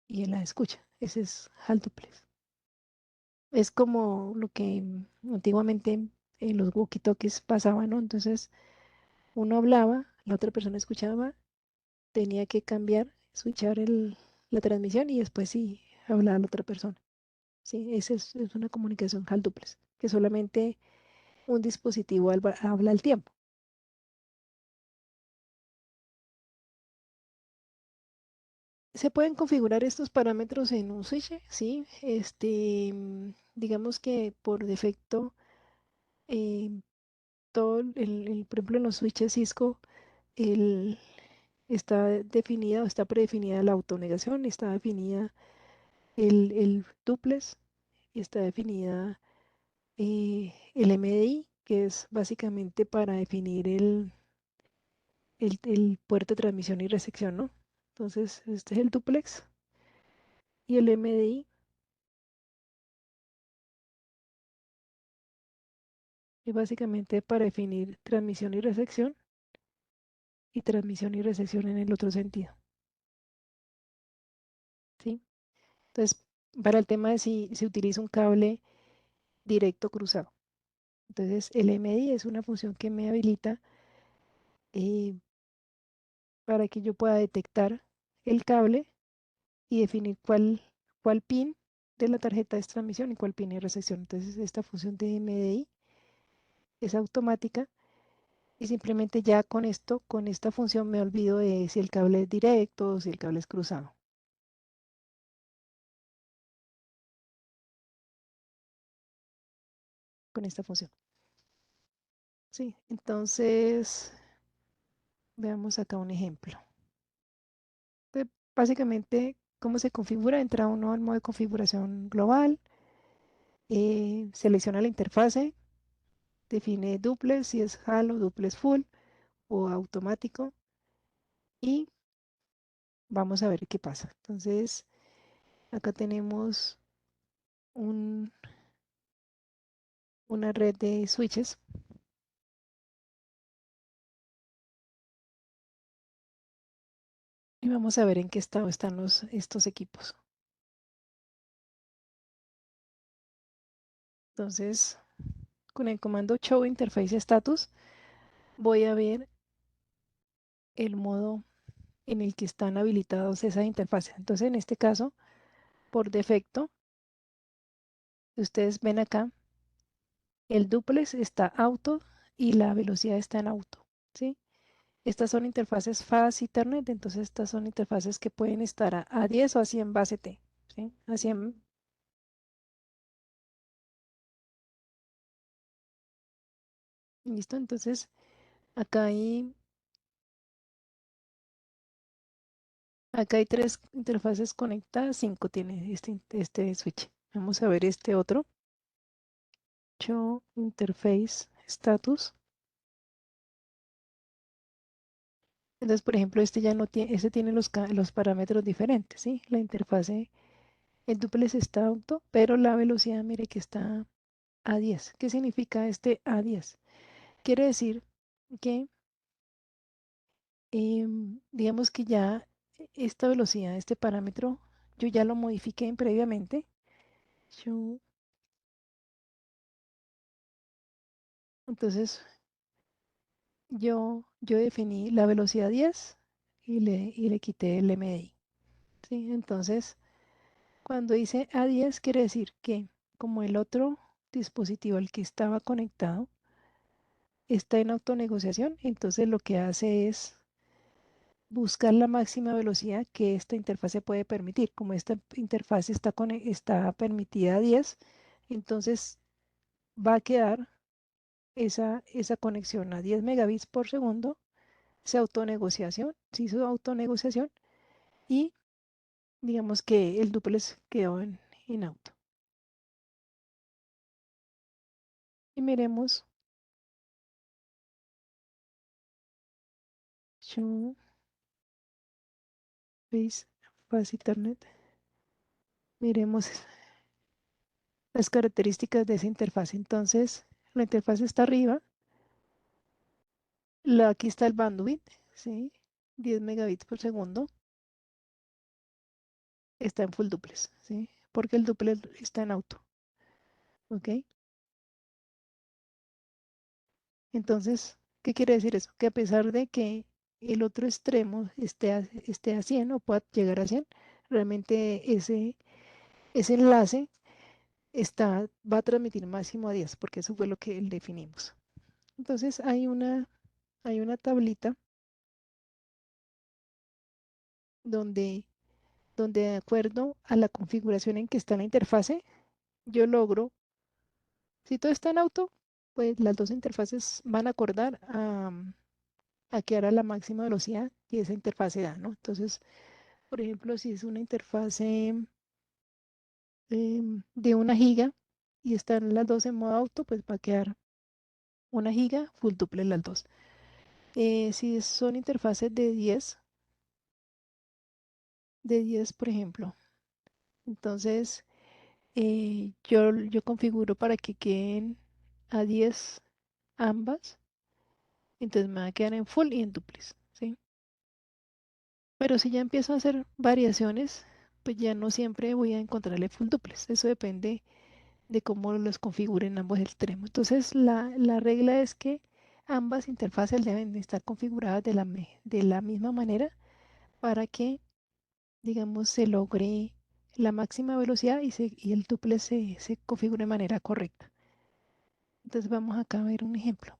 y él la escucha. Ese es half duplex. Es como lo que antiguamente en los walkie-talkies pasaba, ¿no? Entonces uno hablaba, la otra persona escuchaba, tenía que cambiar, switchar la transmisión y después sí hablaba la otra persona. Sí, esa es una comunicación half duplex, que solamente un dispositivo habla al tiempo. Se pueden configurar estos parámetros en un switch, sí. Digamos que por defecto, eh, por ejemplo, en los switches Cisco, el, está definida o está predefinida la autonegación, está definida el duplex y está definida el MDI, que es básicamente para definir el puerto de transmisión y recepción, ¿no? Entonces, este es el duplex Y el MDI es básicamente para definir transmisión y recepción y transmisión y recepción en el otro sentido, ¿sí? Entonces, para el tema de si se utiliza un cable directo cruzado. Entonces, el MDI es una función que me habilita eh, para que yo pueda detectar el cable y definir cuál pin de la tarjeta es transmisión y cuál pin es recepción. Entonces, esta función de MDI es automática y simplemente ya con esto, con esta función me olvido de si el cable es directo o si el cable es cruzado con esta función. Sí, entonces veamos acá un ejemplo. Básicamente, ¿cómo se configura? Entra uno al modo de configuración global, selecciona la interfase, define duplex, si es halo, duplex full o automático y vamos a ver qué pasa. Entonces, acá tenemos un- una red de switches y vamos a ver en qué estado están estos equipos. Entonces, con el comando show interface status, voy a ver el modo en el que están habilitados esas interfaces. Entonces, en este caso, por defecto, ustedes ven acá, el duplex está auto y la velocidad está en auto, ¿sí? Estas son interfaces fast Ethernet, entonces estas son interfaces que pueden estar a 10 o a 100 base T, ¿sí? A 100, listo, entonces acá hay tres interfaces conectadas, 5 tiene este switch. Vamos a ver este otro, show interface status. Entonces, por ejemplo, este ya no tiene, este tiene los parámetros diferentes, ¿sí? La interfase, el duplex está auto, pero la velocidad, mire que está a 10. ¿Qué significa este a 10? Quiere decir que, digamos que ya esta velocidad, este parámetro, yo ya lo modifiqué previamente. Show. Entonces, yo definí la velocidad 10 y le quité el MDI, ¿sí? Entonces, cuando dice A10 quiere decir que como el otro dispositivo al que estaba conectado está en autonegociación, entonces lo que hace es buscar la máxima velocidad que esta interfase puede permitir. Como esta interfase está permitida a 10, entonces va a quedar esa conexión a 10 megabits por segundo, se hizo autonegociación y digamos que el duplex quedó en auto. Y miremos, show base fast Ethernet. Miremos las características de esa interfaz. Entonces, la interfaz está arriba. Aquí está el bandwidth, ¿sí? 10 megabits por segundo. Está en full duplex, ¿sí? Porque el duplex está en auto, ¿ok? Entonces, ¿qué quiere decir eso? Que a pesar de que el otro extremo esté a 100 o pueda llegar a 100, realmente ese enlace va a transmitir máximo a 10, porque eso fue lo que definimos. Entonces, hay una tablita donde, donde de acuerdo a la configuración en que está la interfase, yo logro, si todo está en auto, pues las dos interfaces van a acordar a que hará la máxima velocidad que esa interfase da, ¿no? Entonces, por ejemplo, si es una interfase de 1 giga y están las dos en modo auto, pues va a quedar 1 giga full duple las dos. Si son interfaces de 10, por ejemplo, Entonces, yo configuro para que queden a 10 ambas. Entonces me va a quedar en full y en duplex, ¿sí? Pero si ya empiezo a hacer variaciones, pues ya no siempre voy a encontrarle full duplex. Eso depende de cómo los configuren ambos extremos. Entonces, la regla es que ambas interfaces deben de estar configuradas de la misma manera para que, digamos, se logre la máxima velocidad y el duplex se configure de manera correcta. Entonces, vamos acá a ver un ejemplo.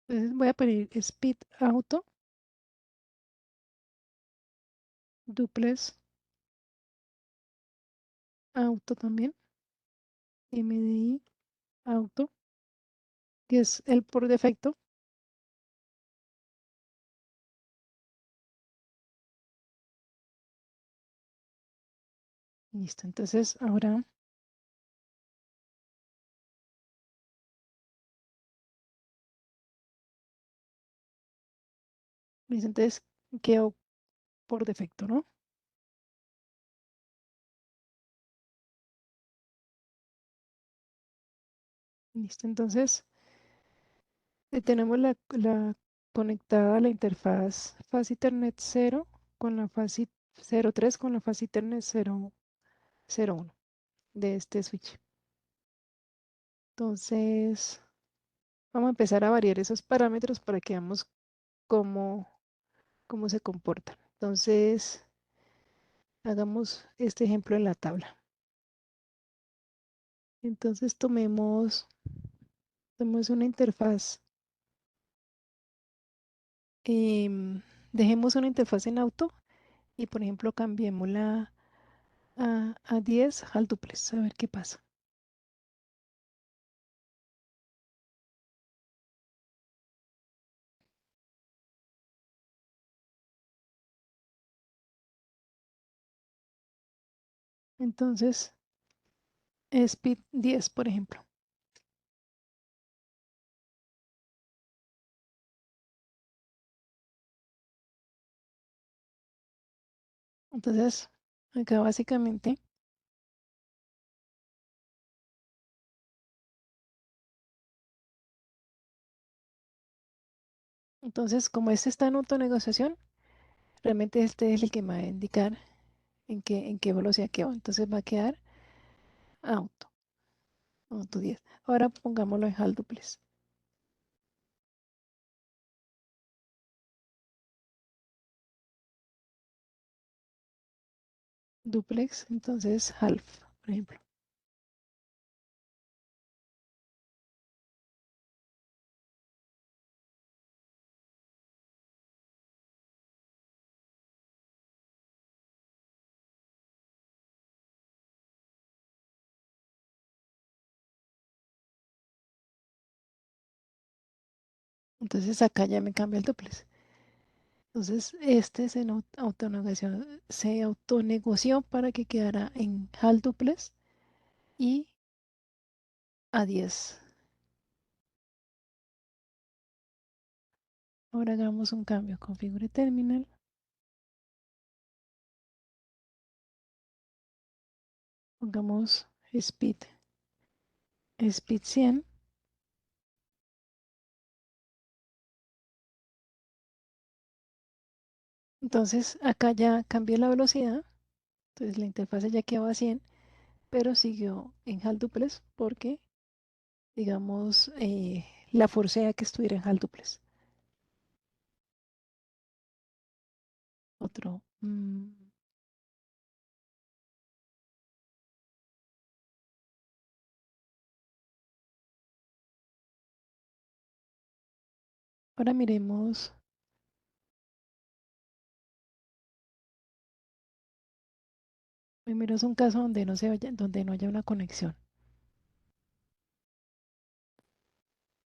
Entonces voy a pedir speed auto, duplex auto también, MDI auto, que es el por defecto. Listo. Entonces, ahora, listo, entonces quedó por defecto, ¿no? Listo. Entonces, tenemos la conectada a la interfaz faz Ethernet 0 con la faz 03 con la faz Ethernet 001 de este switch. Entonces, vamos a empezar a variar esos parámetros para que veamos cómo, cómo se comportan. Entonces, hagamos este ejemplo en la tabla. Entonces, tomemos una interfaz. Dejemos una interfaz en auto y, por ejemplo, cambiémosla a 10 al duplex, a ver qué pasa. Entonces, speed 10, por ejemplo. Entonces, acá básicamente, entonces, como este está en autonegociación, realmente este es el que me va a indicar en qué velocidad quedó. Entonces va a quedar auto, auto 10. Ahora pongámoslo en HAL duplex. Duplex, entonces half, por ejemplo. Entonces acá ya me cambia el duplex. Entonces este se autonegoció para que quedara en HAL duplex y a 10. Ahora hagamos un cambio. Configure terminal. Pongamos speed 100. Entonces acá ya cambié la velocidad. Entonces la interfaz ya quedó a 100, pero siguió en HAL duplex porque, digamos, la forcé a que estuviera en HAL duplex. Otro. Ahora miremos un caso donde donde no haya una conexión.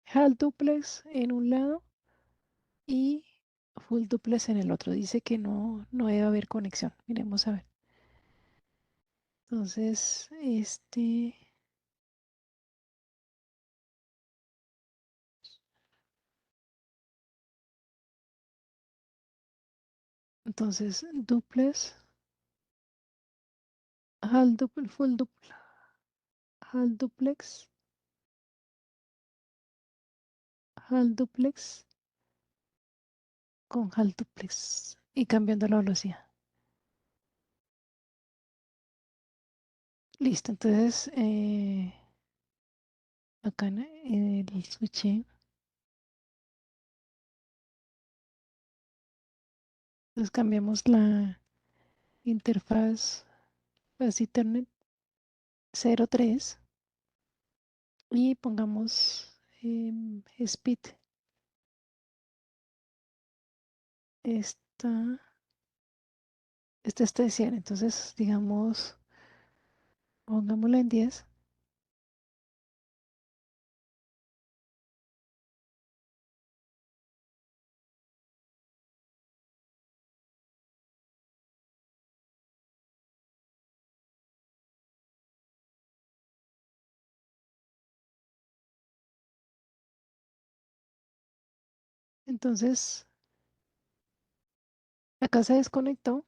HAL duplex en un lado y full duplex en el otro. Dice que no debe haber conexión. Miremos a ver. Entonces, entonces, duplex, half duplex, full duplex, half duplex, half duplex con half duplex y cambiando la velocidad. Listo, entonces acá en el switch, entonces cambiamos la interfaz Fast Ethernet 03 y pongamos speed. Esta, esta está de 100, entonces digamos, pongámosla en 10. Entonces, acá se desconectó,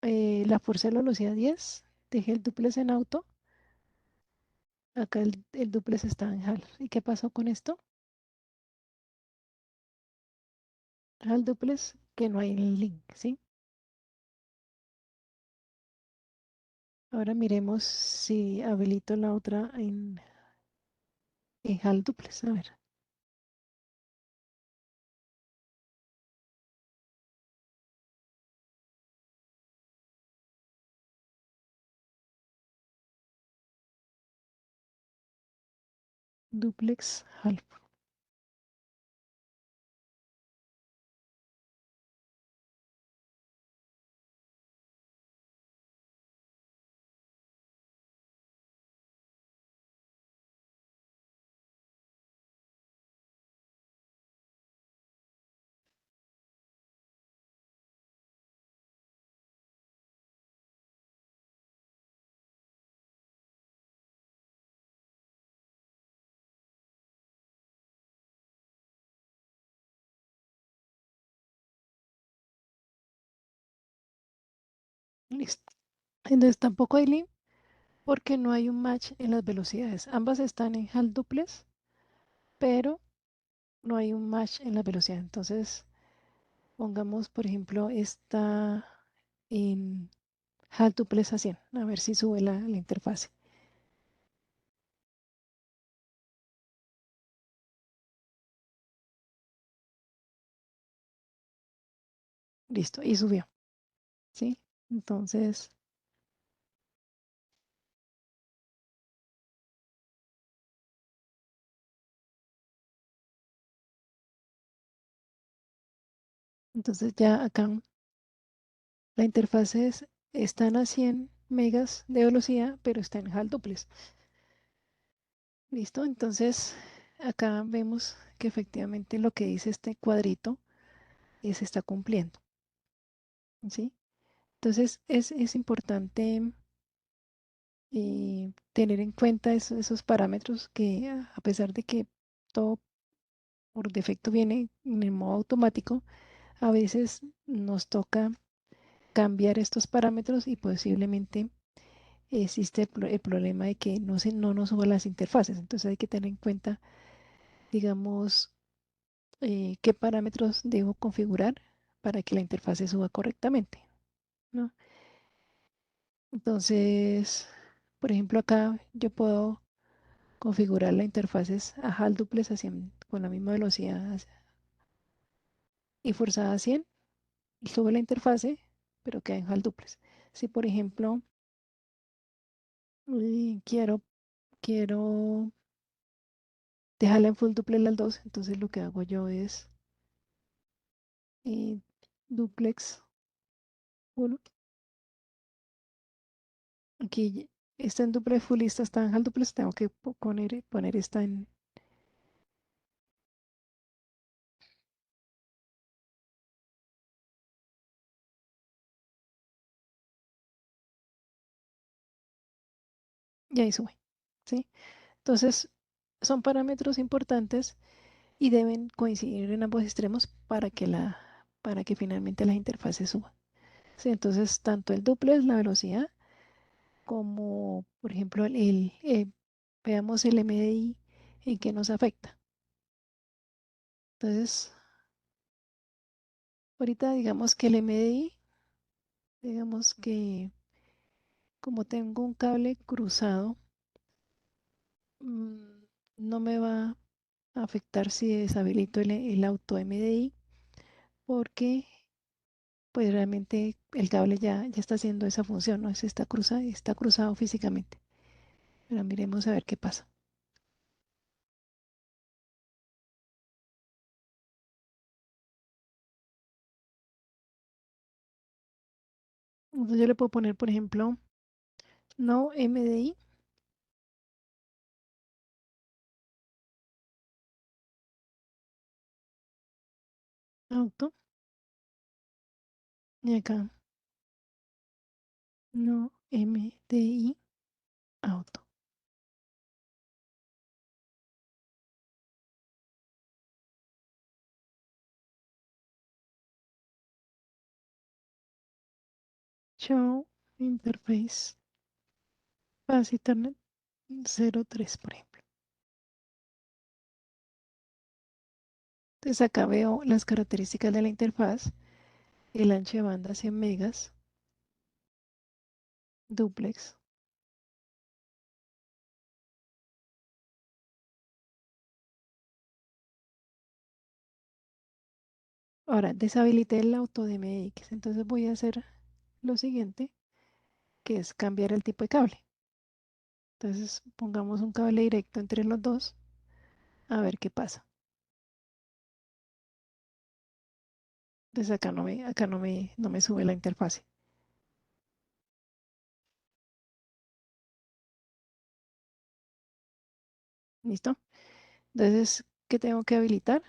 la fuerza de la velocidad 10, dejé el duplex en auto, acá el duplex está en HAL. ¿Y qué pasó con esto? HAL duplex, que no hay el link, ¿sí? Ahora miremos si habilito la otra en HAL duplex. A ver, duplex HAL. Listo. Entonces tampoco hay link porque no hay un match en las velocidades. Ambas están en HAL duplex, pero no hay un match en la velocidad. Entonces, pongamos, por ejemplo, esta en HAL duplex a 100, a ver si sube la interfase. Listo, y subió, ¿sí? Entonces, entonces ya acá la interfase están a 100 megas de velocidad, pero está en HAL duplex. Listo, entonces acá vemos que efectivamente lo que dice este cuadrito se está cumpliendo, ¿sí? Entonces es importante tener en cuenta esos parámetros que a pesar de que todo por defecto viene en el modo automático, a veces nos toca cambiar estos parámetros y posiblemente existe el problema de que no nos suban las interfaces. Entonces hay que tener en cuenta, digamos, qué parámetros debo configurar para que la interfase suba correctamente, ¿no? Entonces, por ejemplo, acá yo puedo configurar la interfaces a HAL duplex a 100 con la misma velocidad y forzada a 100 y sube la interfase, pero queda en HAL duplex. Si, por ejemplo, quiero dejarla en full duplex las dos, entonces lo que hago yo es eh, duplex 1. Aquí está en duplex full, esta está en HAL duplex, tengo que poner esta y ahí sube, ¿sí? Entonces, son parámetros importantes y deben coincidir en ambos extremos para que finalmente las interfaces suban. ¿Sí? Entonces, tanto el duplex, la velocidad, como por ejemplo veamos el MDI en qué nos afecta. Entonces, ahorita digamos que el MDI, digamos que como tengo un cable cruzado, mm, no me va a afectar si deshabilito el auto MDI porque pues realmente el cable ya está haciendo esa función, ¿no? Está cruzado físicamente. Pero miremos a ver qué pasa. Entonces yo le puedo poner, por ejemplo, no MDI auto y acá no MDI auto. Show interface Fast Ethernet 03, por ejemplo. Entonces acá veo las características de la interfaz, el ancho de banda 100 megas, duplex. Ahora deshabilité el auto de MX, entonces voy a hacer lo siguiente, que es cambiar el tipo de cable. Entonces pongamos un cable directo entre los dos, a ver qué pasa. Entonces no me sube la interfase. ¿Listo? Entonces, ¿qué tengo que habilitar?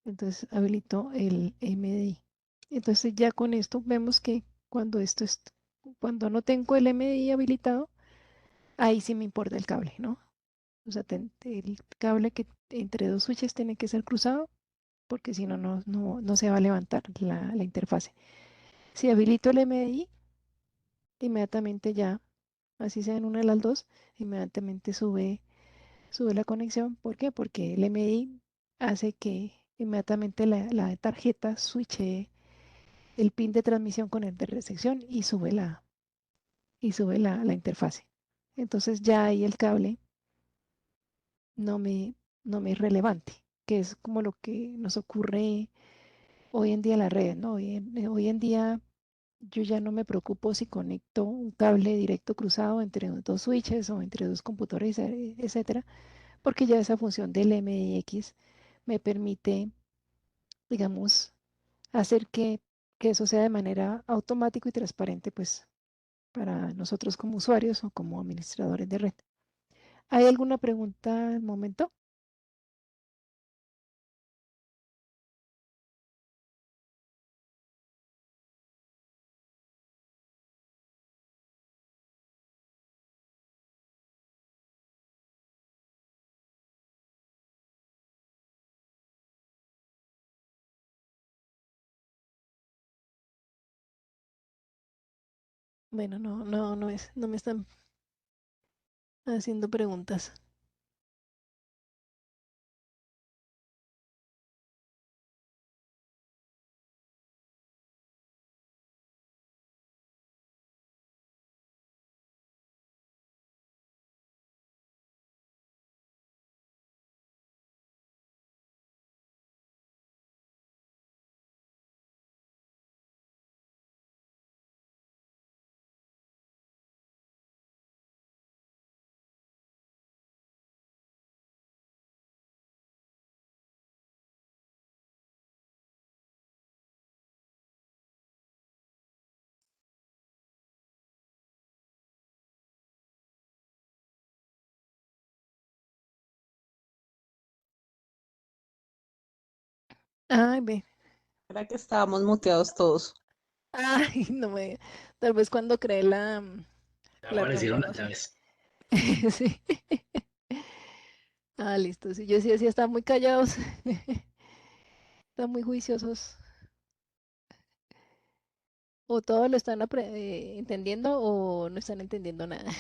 Entonces habilito el MDI. Entonces ya con esto vemos que cuando cuando no tengo el MDI habilitado, ahí sí me importa el cable, ¿no? O sea, el cable que entre dos switches tiene que ser cruzado porque si no, no se va a levantar la interfase. Si habilito el MDI, inmediatamente ya, así sea en una de las dos, inmediatamente sube la conexión. ¿Por qué? Porque el MDI hace que inmediatamente la tarjeta switche el pin de transmisión con el de recepción y sube la interfase. Entonces ya ahí el cable no me, no me es relevante, que es como lo que nos ocurre hoy en día en las redes, ¿no? Hoy en día yo ya no me preocupo si conecto un cable directo cruzado entre dos switches o entre dos computadores, etcétera, porque ya esa función del MX me permite, digamos, hacer que eso sea de manera automática y transparente, pues, para nosotros como usuarios o como administradores de red. ¿Hay alguna pregunta al momento? Bueno, no me están haciendo preguntas. Ay, ve. Era que estábamos muteados todos. Ay, no me. Tal vez cuando creé Ya la aparecieron reunión, las no sé. llaves. Sí. Ah, listo. Sí, yo sí, sí, están muy callados. Están muy juiciosos. O todo lo están entendiendo o no están entendiendo nada.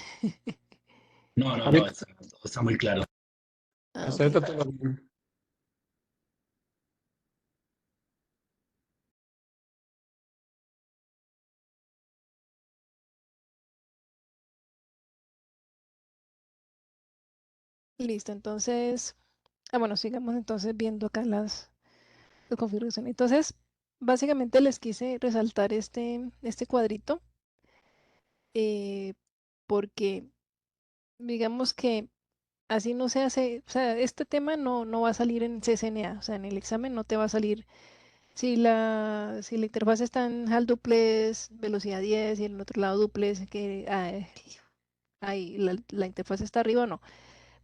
No, no, no, Ahorita, está muy claro. Ah, hasta ok. ahorita todo bien. Listo. Entonces, bueno, sigamos entonces viendo acá las configuraciones. Entonces, básicamente les quise resaltar este cuadrito eh, porque digamos que así no se hace, o sea, este tema no va a salir en CCNA, o sea, en el examen no te va a salir si la interfaz está en HAL duplex, velocidad 10 y en el otro lado duplex, que ahí la interfaz está arriba o no.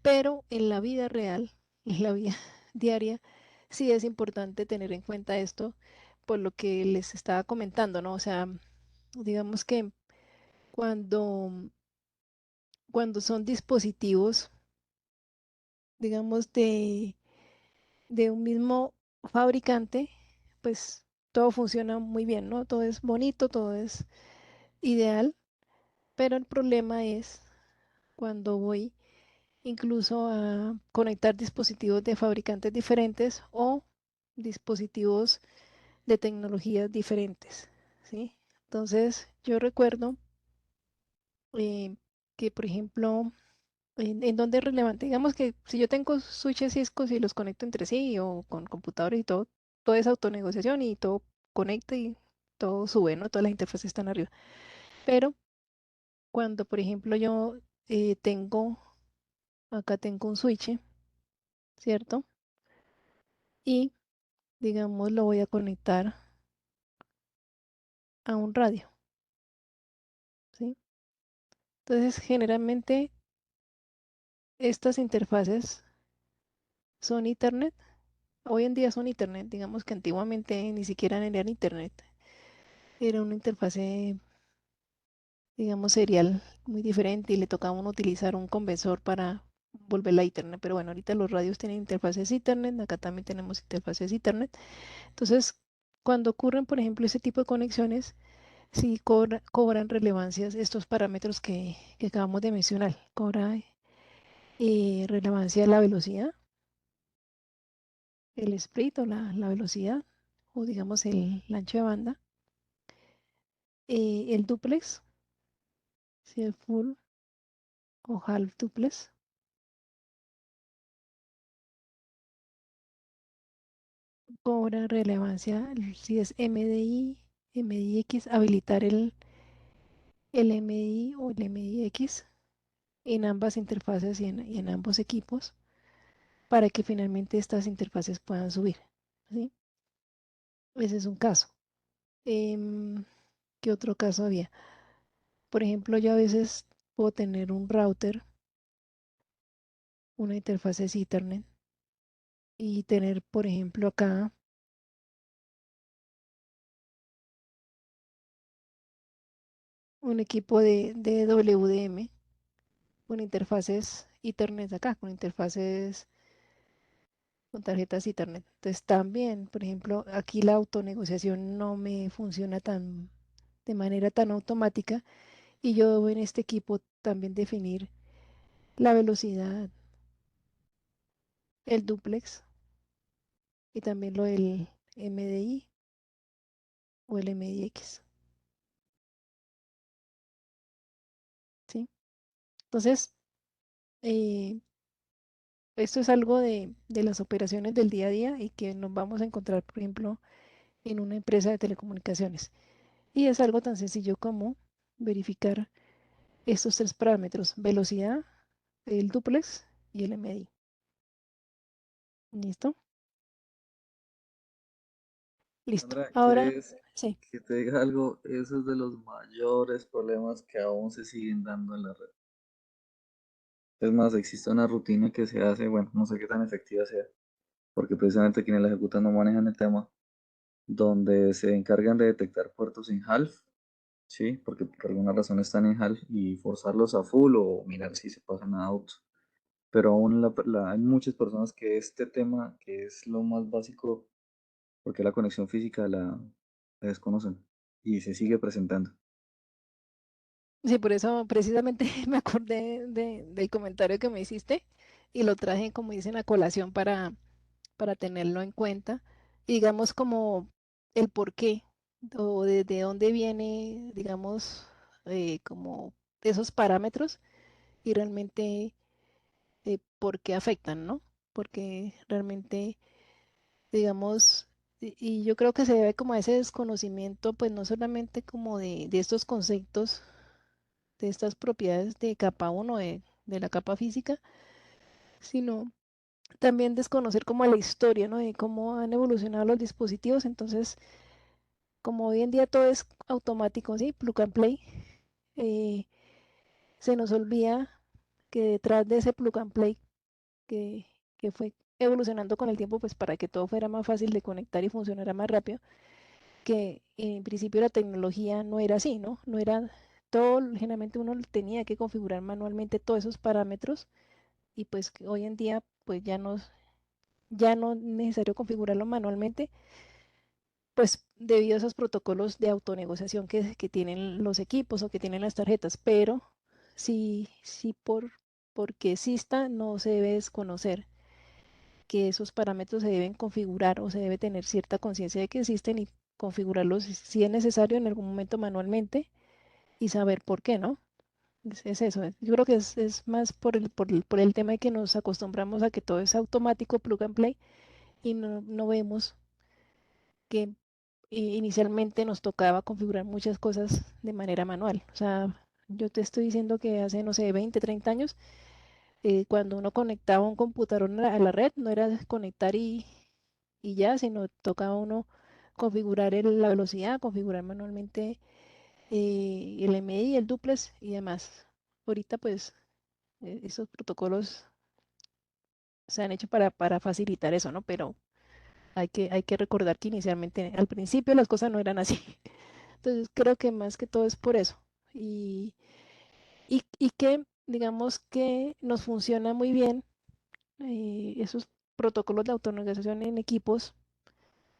Pero en la vida real, en la vida diaria, sí es importante tener en cuenta esto por lo que les estaba comentando, ¿no? O sea, digamos que cuando, cuando son dispositivos, digamos, de un mismo fabricante, pues todo funciona muy bien, ¿no? Todo es bonito, todo es ideal, pero el problema es cuando voy incluso a conectar dispositivos de fabricantes diferentes o dispositivos de tecnologías diferentes, ¿sí? Entonces, yo recuerdo eh, que, por ejemplo, en donde es relevante, digamos que si yo tengo switches Cisco y los conecto entre sí o con computadores y todo, todo es autonegociación y todo conecta y todo sube, ¿no? Todas las interfaces están arriba. Pero cuando, por ejemplo, yo acá tengo un switch, ¿cierto? Y, digamos, lo voy a conectar a un radio, ¿sí? Entonces, generalmente estas interfaces son Ethernet. Hoy en día son Ethernet, digamos que antiguamente ni siquiera eran Ethernet. Era una interfase, digamos, serial muy diferente y le tocaba a uno utilizar un conversor para volverla a Ethernet. Pero bueno, ahorita los radios tienen interfaces Ethernet, acá también tenemos interfaces Ethernet. Entonces, cuando ocurren, por ejemplo, ese tipo de conexiones, sí cobran relevancias estos parámetros que acabamos de mencionar. Cobra relevancia la velocidad, el split o la velocidad, o digamos el ancho de banda, el duplex, si es full o half duplex, cobra relevancia si es MDI, MDX, habilitar el MDI o el MDX en ambas interfaces y en ambos equipos para que finalmente estas interfaces puedan subir, ¿sí? Ese es un caso. ¿Qué otro caso había? Por ejemplo, yo a veces puedo tener un router, una interfaz Ethernet y tener, por ejemplo, acá un equipo de WDM con interfaces Ethernet acá, con interfaces con tarjetas Ethernet. Entonces también, por ejemplo, aquí la autonegociación no me funciona de manera tan automática y yo debo en este equipo también definir la velocidad, el duplex y también lo del MDI o el MDX, ¿sí? Entonces, eh, esto es algo de las operaciones del día a día y que nos vamos a encontrar, por ejemplo, en una empresa de telecomunicaciones. Y es algo tan sencillo como verificar estos tres parámetros, velocidad, el duplex y el MDI. ¿Listo? Listo. Sandra, Ahora, ¿quieres sí. que te diga algo? Eso es de los mayores problemas que aún se siguen dando en la red. Es más, existe una rutina que se hace, bueno, no sé qué tan efectiva sea, porque precisamente quienes la ejecutan no manejan el tema, donde se encargan de detectar puertos en half ¿sí? Porque por alguna razón están en HAL y forzarlos a full o mirar si se pasan a auto. Pero aún hay muchas personas que este tema, que es lo más básico, porque la conexión física la desconocen y se sigue presentando. Sí, por eso precisamente me acordé del comentario que me hiciste y lo traje, como dicen, a colación para tenerlo en cuenta. Y digamos como el por qué o de dónde viene, digamos, como esos parámetros y realmente por qué afectan, ¿no? Porque realmente, digamos, y yo creo que se debe como a ese desconocimiento, pues no solamente como de estos conceptos, de estas propiedades de capa uno de la capa física, sino también desconocer como la historia, ¿no? De cómo han evolucionado los dispositivos. Entonces, como hoy en día todo es automático, ¿sí? Plug and play, eh, se nos olvida que detrás de ese plug and play que, que fue evolucionando con el tiempo, pues para que todo fuera más fácil de conectar y funcionara más rápido, que en principio la tecnología no era así, ¿no? No era todo, generalmente uno tenía que configurar manualmente todos esos parámetros y pues que hoy en día pues ya no es necesario configurarlo manualmente, pues debido a esos protocolos de autonegociación que tienen los equipos o que tienen las tarjetas, pero sí porque exista no se debe desconocer que esos parámetros se deben configurar o se debe tener cierta conciencia de que existen y configurarlos si es necesario en algún momento manualmente y saber por qué, ¿no? Es eso. Yo creo que es más por el tema de que nos acostumbramos a que todo es automático, plug and play, y no vemos que inicialmente nos tocaba configurar muchas cosas de manera manual. O sea, yo te estoy diciendo que hace, no sé, 20, 30 años, cuando uno conectaba un computador a la red, no era conectar y ya, sino tocaba uno configurar la velocidad, configurar manualmente el MI, el duplex y demás. Ahorita pues esos protocolos se han hecho para facilitar eso, ¿no? Pero hay que recordar que inicialmente, al principio las cosas no eran así. Entonces creo que más que todo es por eso. Y, y que digamos que nos funciona muy bien esos protocolos de automatización en equipos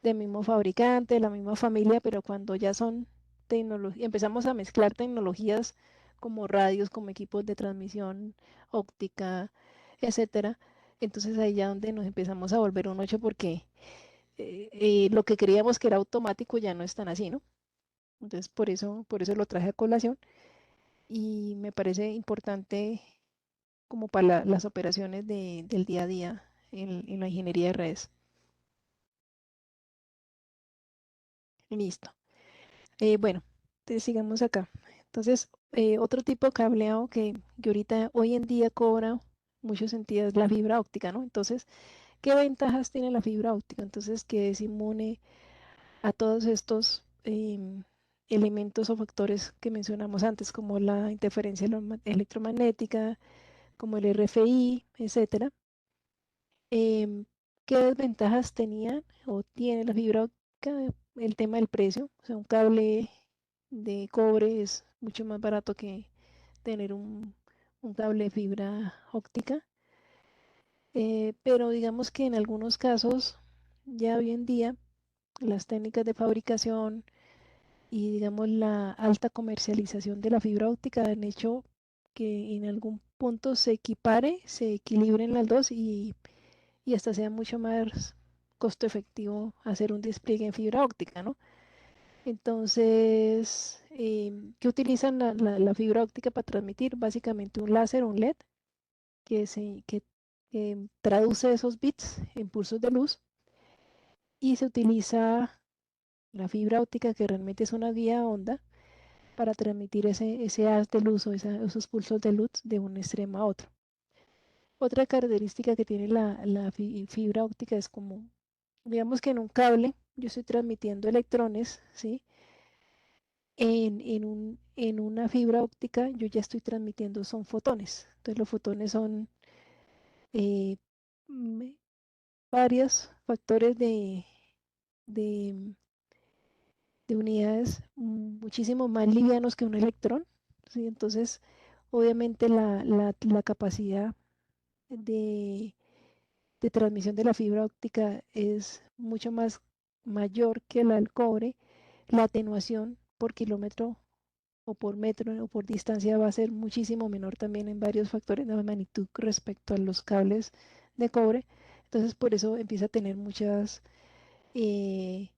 del mismo fabricante, de la misma familia, pero cuando ya son tecnología, empezamos a mezclar tecnologías como radios, como equipos de transmisión óptica, etcétera. Entonces ahí ya donde nos empezamos a volver un ocho porque lo que creíamos que era automático ya no es tan así, ¿no? Entonces por eso lo traje a colación y me parece importante como para las operaciones del día a día en la ingeniería de redes. Listo. Bueno, entonces sigamos acá. Entonces, otro tipo de cableado que ahorita, hoy en día cobra mucho sentido es la fibra óptica, ¿no? Entonces, ¿qué ventajas tiene la fibra óptica? Entonces, que es inmune a todos estos elementos o factores que mencionamos antes, como la interferencia electromagnética, como el RFI, etcétera. Em, ¿Qué desventajas tenía o tiene la fibra óptica? El tema del precio, o sea, un cable de cobre es mucho más barato que tener un cable de fibra óptica. Pero digamos que en algunos casos, ya hoy en día, las técnicas de fabricación y digamos la alta comercialización de la fibra óptica han hecho que en algún punto se equipare, se equilibren las dos y hasta sea mucho más costo efectivo hacer un despliegue en fibra óptica, ¿no? Entonces, ¿qué utilizan la fibra óptica para transmitir? Básicamente un láser, un LED, que traduce esos bits en pulsos de luz y se utiliza la fibra óptica, que realmente es una vía onda, para transmitir ese haz de luz o esos pulsos de luz de un extremo a otro. Otra característica que tiene la fibra óptica es como, digamos que en un cable yo estoy transmitiendo electrones, ¿sí? En una fibra óptica yo ya estoy transmitiendo son fotones. Entonces los fotones son eh, mm, varios factores de de unidades muchísimo más livianos que un electrón, ¿sí? Entonces, obviamente la capacidad de, de transmisión de la fibra óptica es mucho más mayor que la del cobre. La atenuación por kilómetro o por metro o por distancia va a ser muchísimo menor también en varios factores de magnitud respecto a los cables de cobre. Entonces, por eso empieza a tener eh,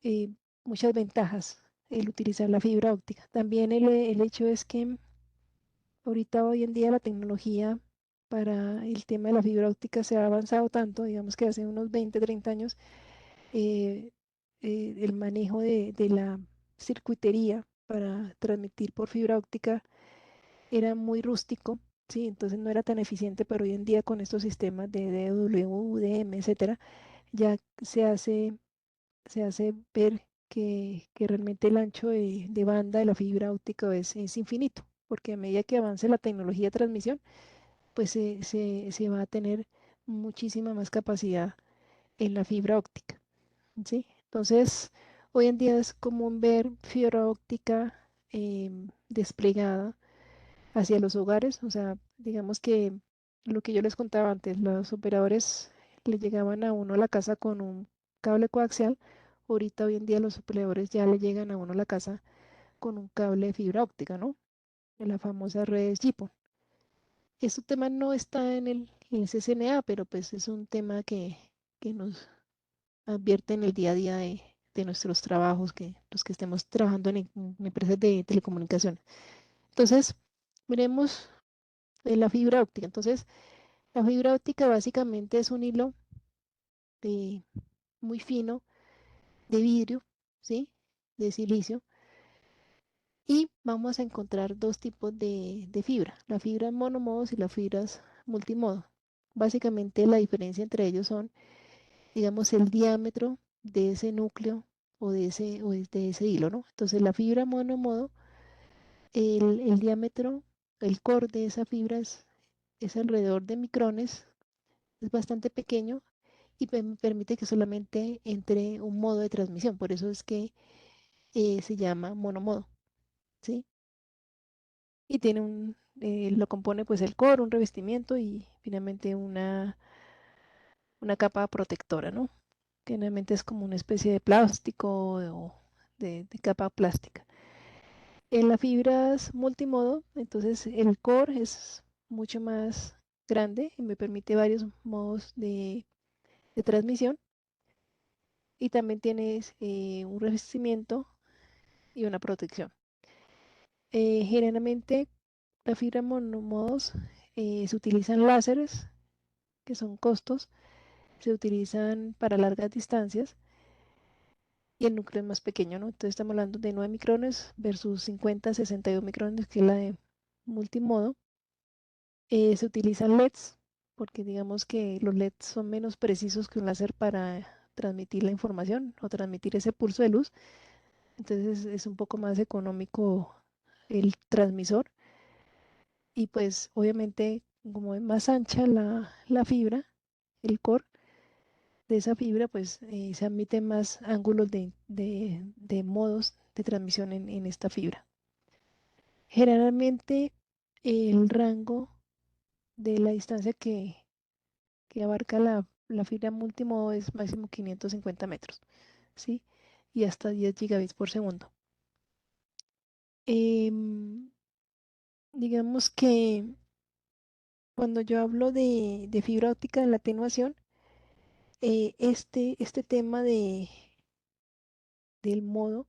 eh, muchas ventajas el utilizar la fibra óptica. También el hecho es que ahorita hoy en día la tecnología para el tema de la fibra óptica se ha avanzado tanto, digamos que hace unos 20, 30 años, eh, el manejo de la circuitería para transmitir por fibra óptica era muy rústico, ¿sí? Entonces no era tan eficiente, pero hoy en día con estos sistemas de DW, UDM, etcétera, ya se hace ver que realmente el ancho de banda de la fibra óptica es infinito, porque a medida que avance la tecnología de transmisión, pues se va a tener muchísima más capacidad en la fibra óptica, ¿sí? Entonces, hoy en día es común ver fibra óptica desplegada hacia los hogares, o sea, digamos que lo que yo les contaba antes, los operadores le llegaban a uno a la casa con un cable coaxial. Ahorita hoy en día los operadores ya le llegan a uno a la casa con un cable de fibra óptica, ¿no? En la famosa red GPON. Este tema no está en el CCNA, pero pues es un tema que nos advierte en el día a día de nuestros trabajos, que los que estemos trabajando en empresas de telecomunicaciones. Entonces, miremos la fibra óptica. Entonces, la fibra óptica básicamente es un hilo de, muy fino de vidrio, ¿sí? De silicio. Y vamos a encontrar dos tipos de fibra, la fibra monomodos y las fibras multimodo. Básicamente la diferencia entre ellos son, digamos, el diámetro de ese núcleo o de ese hilo, ¿no? Entonces la fibra monomodo, el diámetro, el core de esa fibra es alrededor de micrones, es bastante pequeño y permite que solamente entre un modo de transmisión. Por eso es que se llama monomodo, ¿sí? Y tiene lo compone pues el core, un revestimiento y finalmente una capa protectora, ¿no? Que generalmente es como una especie de plástico o de capa plástica. En las fibras multimodo, entonces el core es mucho más grande y me permite varios modos de transmisión y también tienes un revestimiento y una protección. Generalmente la fibra monomodos se utilizan láseres, que son costos, se utilizan para largas distancias y el núcleo es más pequeño, ¿no? Entonces estamos hablando de 9 micrones versus 50, 62 micrones, que es la de multimodo. Se utilizan LEDs, porque digamos que los LEDs son menos precisos que un láser para transmitir la información o transmitir ese pulso de luz. Entonces es un poco más económico el transmisor y pues obviamente como es más ancha la fibra, el core de esa fibra, pues se admiten más ángulos de modos de transmisión en esta fibra. Generalmente el rango de la distancia que abarca la fibra multimodo es máximo 550 metros, ¿sí? Y hasta 10 gigabits por segundo. Digamos que cuando yo hablo de fibra óptica de la atenuación, este tema del modo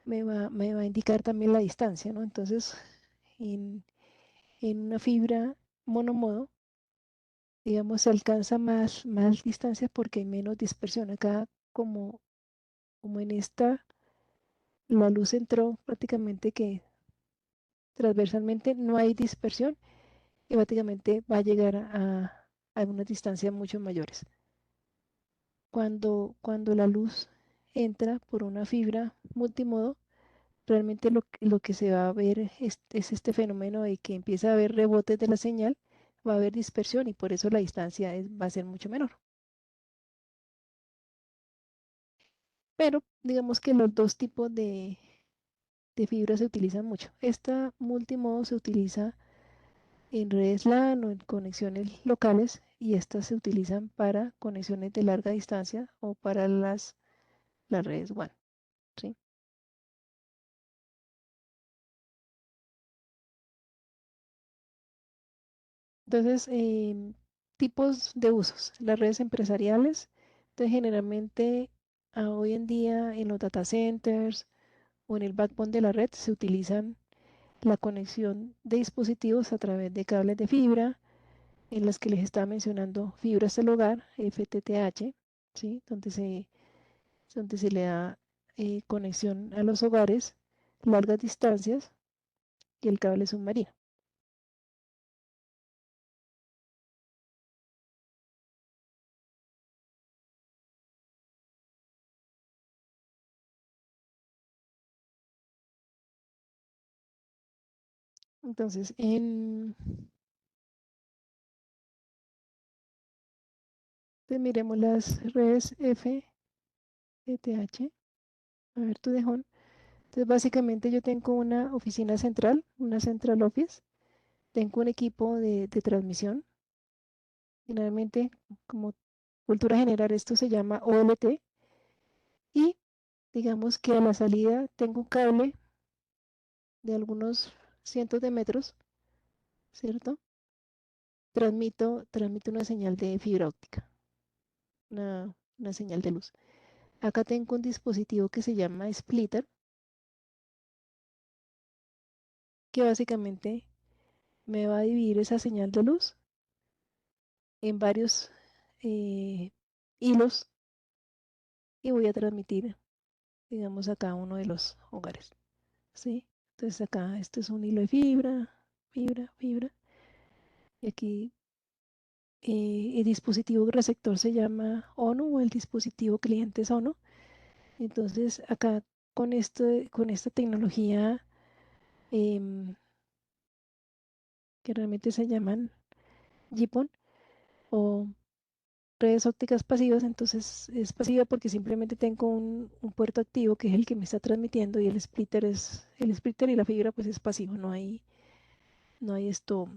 me va a indicar también la distancia, ¿no? Entonces, en, en una fibra monomodo, digamos, se alcanza más distancia porque hay menos dispersión. Acá, como en esta, la luz entró prácticamente que transversalmente no hay dispersión y prácticamente va a llegar a unas distancias mucho mayores. Cuando la luz entra por una fibra multimodo, realmente lo que se va a ver es este fenómeno de que empieza a haber rebotes de la señal, va a haber dispersión y por eso la distancia va a ser mucho menor. Pero digamos que los dos tipos de fibra se utilizan mucho. Esta multimodo se utiliza en redes LAN o en conexiones locales y estas se utilizan para conexiones de larga distancia o para las redes WAN, ¿sí? Entonces, tipos de usos. Las redes empresariales, entonces generalmente hoy en día en los data centers o en el backbone de la red se utilizan la conexión de dispositivos a través de cables de fibra, en las que les estaba mencionando fibra hasta el hogar, FTTH, ¿sí? Donde se le da conexión a los hogares, largas distancias y el cable submarino. Entonces, miremos las redes FTTH. A ver, tu dejón. Entonces, básicamente yo tengo una oficina central, una central office. Tengo un equipo de transmisión. Generalmente, como cultura general, esto se llama OLT. Y digamos que a la salida tengo un cable de algunos cientos de metros, ¿cierto? Transmito una señal de fibra óptica, una señal de luz. Acá tengo un dispositivo que se llama splitter, que básicamente me va a dividir esa señal de luz en varios hilos y voy a transmitir, digamos, a cada uno de los hogares, ¿sí? Entonces acá, este es un hilo de fibra, fibra, fibra, y aquí el dispositivo receptor se llama ONU o el dispositivo cliente es ONU. Entonces acá con esta tecnología em, que realmente se llaman GPON o redes ópticas pasivas, entonces es pasiva porque simplemente tengo un puerto activo que es el que me está transmitiendo y el splitter y la fibra pues es pasivo, no hay esto,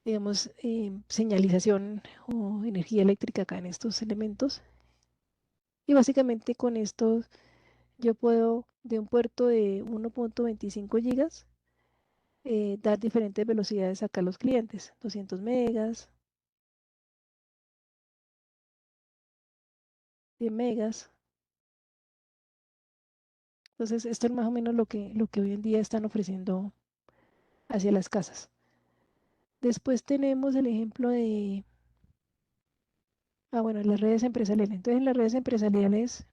digamos, señalización o energía eléctrica acá en estos elementos. Y básicamente con esto yo puedo de un puerto de 1.25 gigas dar diferentes velocidades acá a los clientes, 200 megas, 100 megas. Entonces, esto es más o menos lo que hoy en día están ofreciendo hacia las casas. Después tenemos el ejemplo bueno, las redes empresariales. Entonces, en las redes empresariales,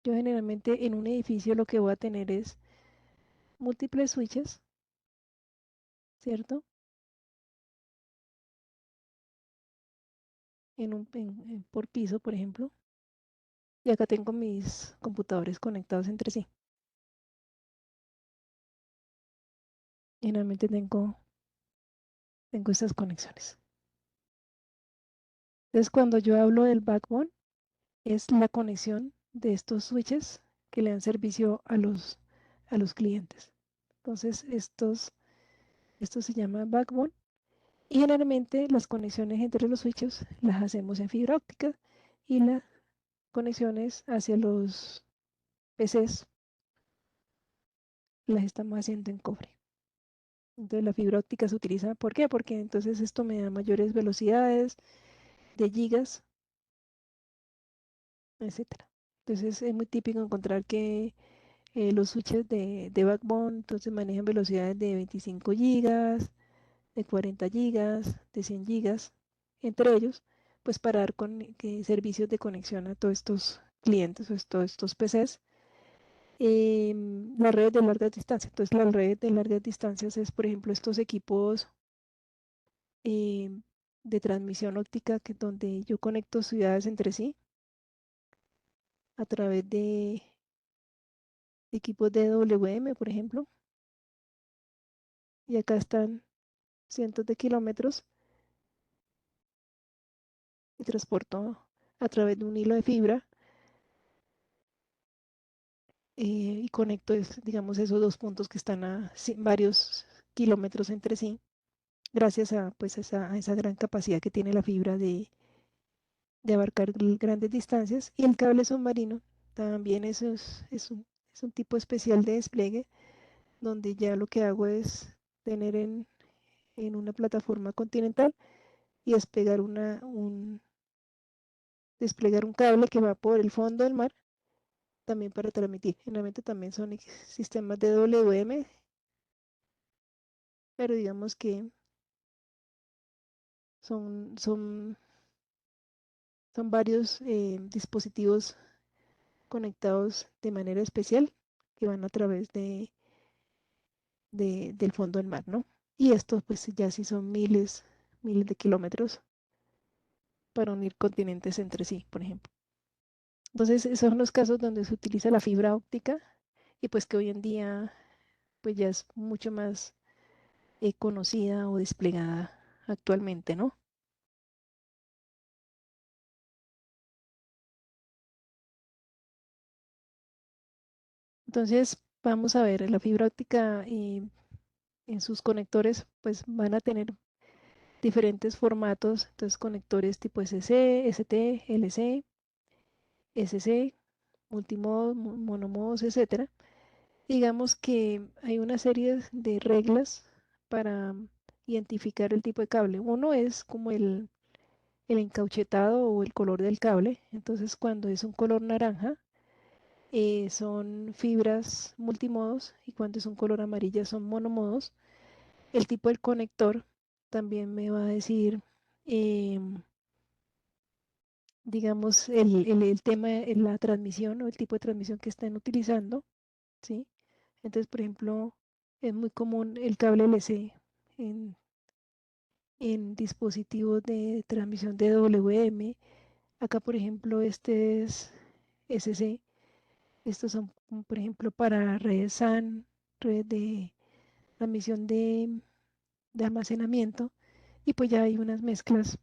yo generalmente en un edificio lo que voy a tener es múltiples switches, ¿cierto? Por piso, por ejemplo. Y acá tengo mis computadores conectados entre sí. Generalmente tengo estas conexiones. Entonces, cuando yo hablo del backbone, es la conexión de estos switches que le dan servicio a los clientes. Entonces, esto se llama backbone y generalmente las conexiones entre los switches las hacemos en fibra óptica y las conexiones hacia los PCs las estamos haciendo en cobre. Entonces, la fibra óptica se utiliza, ¿por qué? Porque entonces esto me da mayores velocidades de gigas, etcétera. Entonces, es muy típico encontrar que los switches de backbone entonces manejan velocidades de 25 gigas, de 40 gigas, de 100 gigas, entre ellos, pues para dar servicios de conexión a todos estos clientes o todos estos PCs. Las redes de largas distancias. Entonces, las redes de largas distancias es, por ejemplo, estos equipos de transmisión óptica que donde yo conecto ciudades entre sí a través de equipos de DWM, por ejemplo. Y acá están cientos de kilómetros y transporto a través de un hilo de fibra y conecto, digamos, esos dos puntos que están a varios kilómetros entre sí, gracias a, pues, a esa gran capacidad que tiene la fibra de abarcar grandes distancias. Y el cable submarino también es un tipo especial de despliegue, donde ya lo que hago es tener en una plataforma continental y desplegar un cable que va por el fondo del mar también para transmitir. Generalmente también son sistemas de WM, pero digamos que son, son, son varios dispositivos conectados de manera especial que van a través del fondo del mar, ¿no? Y estos pues ya sí son miles de kilómetros para unir continentes entre sí, por ejemplo. Entonces, esos son los casos donde se utiliza la fibra óptica y pues que hoy en día pues ya es mucho más conocida o desplegada actualmente, ¿no? Entonces, vamos a ver, la fibra óptica en sus conectores pues van a tener diferentes formatos, entonces conectores tipo SC, ST, LC, SC, multimodos, monomodos, etcétera. Digamos que hay una serie de reglas para identificar el tipo de cable. Uno es como el encauchetado o el color del cable. Entonces, cuando es un color naranja, son fibras multimodos y cuando es un color amarilla son monomodos. El tipo del conector también me va a decir, em, digamos, el tema, la transmisión o el tipo de transmisión que estén utilizando, ¿sí? Entonces, por ejemplo, es muy común el cable LC en, en dispositivos de transmisión de WM. Acá, por ejemplo, este es SC. Estos son, por ejemplo, para redes SAN, red de transmisión de almacenamiento. Y pues ya hay unas mezclas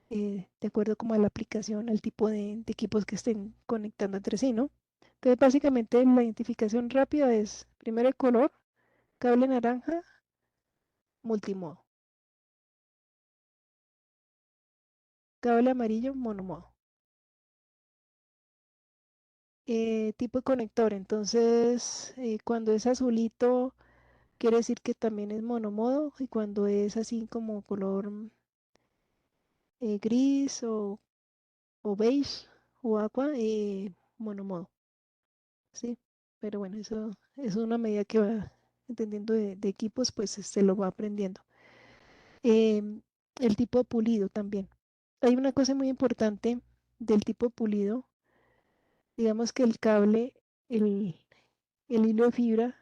de acuerdo como a la aplicación, al tipo de equipos que estén conectando entre sí, ¿no? Entonces, básicamente la identificación rápida es primero el color, cable naranja, multimodo, cable amarillo, monomodo. Tipo de conector, entonces cuando es azulito quiere decir que también es monomodo y cuando es así como color gris o beige o agua, monomodo, ¿sí? Pero bueno, eso es una medida que va entendiendo de equipos, pues se lo va aprendiendo. Em, el tipo de pulido también. Hay una cosa muy importante del tipo de pulido, digamos que el cable, el, el hilo de fibra,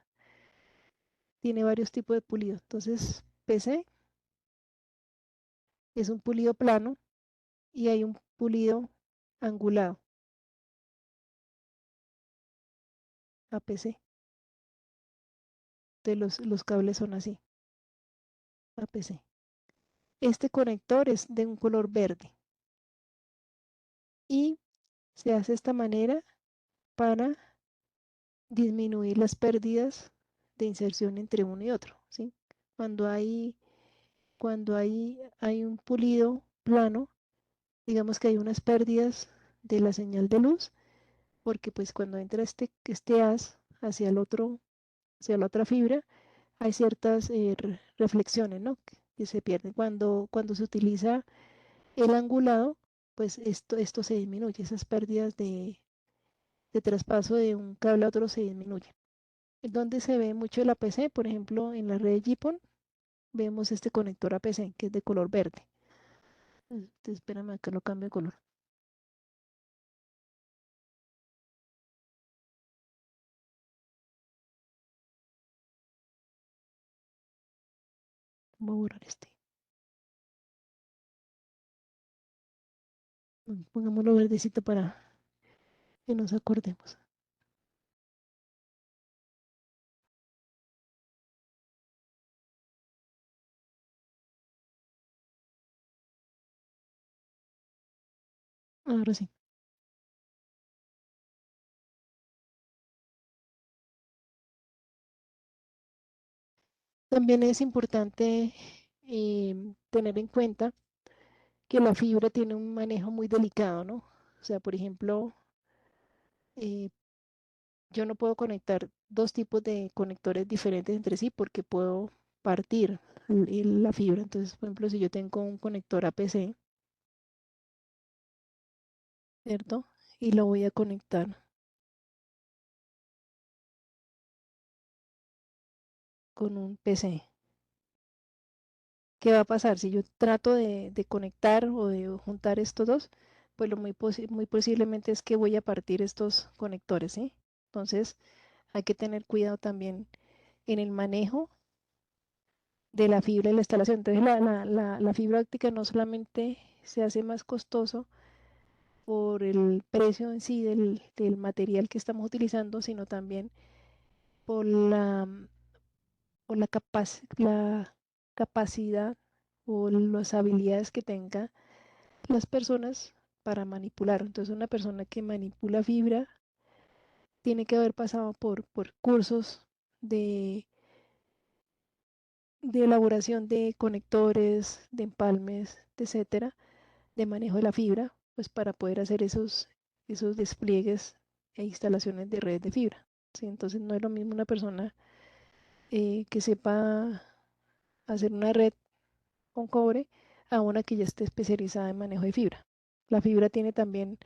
tiene varios tipos de pulido. Entonces, PC es un pulido plano y hay un pulido angulado, APC. Entonces, los cables son así, APC. Este conector es de un color verde y se hace de esta manera para disminuir las pérdidas de inserción entre uno y otro, ¿sí? Cuando hay, hay un pulido plano, digamos que hay unas pérdidas de la señal de luz, porque pues cuando entra este haz hacia el otro, hacia la otra fibra, hay ciertas reflexiones, ¿no? Que se pierden. Cuando se utiliza el angulado, pues esto se disminuye, esas pérdidas de traspaso de un cable a otro se disminuyen. Donde se ve mucho el APC, por ejemplo, en la red GPON, vemos este conector APC que es de color verde. Espérame a que lo cambie de color. Voy a borrar este. Pongámoslo verdecito para que nos acordemos. Ahora sí. También es importante tener en cuenta que la fibra tiene un manejo muy delicado, ¿no? O sea, por ejemplo, eh, yo no puedo conectar dos tipos de conectores diferentes entre sí porque puedo partir la fibra. Entonces, por ejemplo, si yo tengo un conector APC, ¿cierto? Y lo voy a conectar con un PC. ¿Qué va a pasar? Si yo trato de conectar o de juntar estos dos, pues lo muy posiblemente es que voy a partir estos conectores, ¿sí? Entonces, hay que tener cuidado también en el manejo de la fibra y la instalación. Entonces, la fibra óptica no solamente se hace más costoso por el precio en sí del material que estamos utilizando, sino también por la capacidad o las habilidades que tenga las personas para manipular. Entonces, una persona que manipula fibra tiene que haber pasado por cursos de, de elaboración de conectores, de empalmes, etcétera, de manejo de la fibra, pues para poder hacer esos despliegues e instalaciones de redes de fibra. ¿Sí? Entonces, no es lo mismo una persona que sepa hacer una red con cobre a una que ya esté especializada en manejo de fibra. La fibra tiene también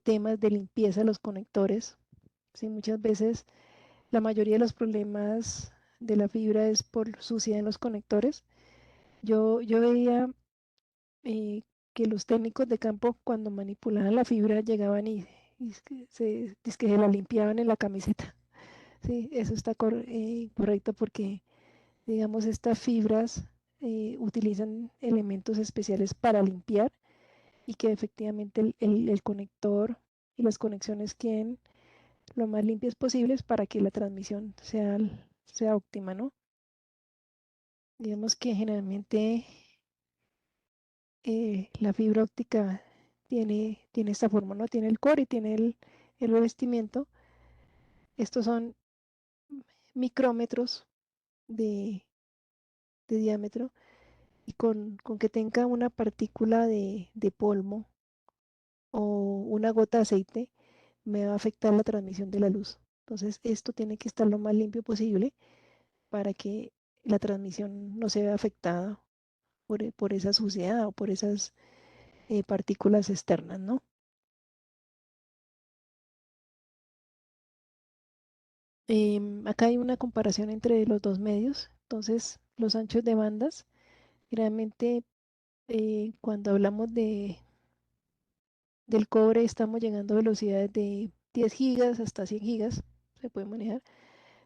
temas de limpieza de los conectores. ¿Sí? Muchas veces la mayoría de los problemas de la fibra es por suciedad en los conectores. Yo veía que los técnicos de campo cuando manipulaban la fibra llegaban y es que se la limpiaban en la camiseta. Sí, eso está correcto porque, digamos, estas fibras utilizan elementos especiales para limpiar y que efectivamente el conector y las conexiones queden lo más limpias posibles para que la transmisión sea óptima, ¿no? Digamos que generalmente la fibra óptica tiene esta forma, ¿no? Tiene el core y tiene el revestimiento. Estos son micrómetros de, de diámetro y con que tenga una partícula de polvo o una gota de aceite me va a afectar la transmisión de la luz. Entonces, esto tiene que estar lo más limpio posible para que la transmisión no se vea afectada por esa suciedad o por esas partículas externas, ¿no? Acá hay una comparación entre los dos medios. Entonces, los anchos de bandas, realmente cuando hablamos del cobre, estamos llegando a velocidades de 10 gigas hasta 100 gigas, se puede manejar,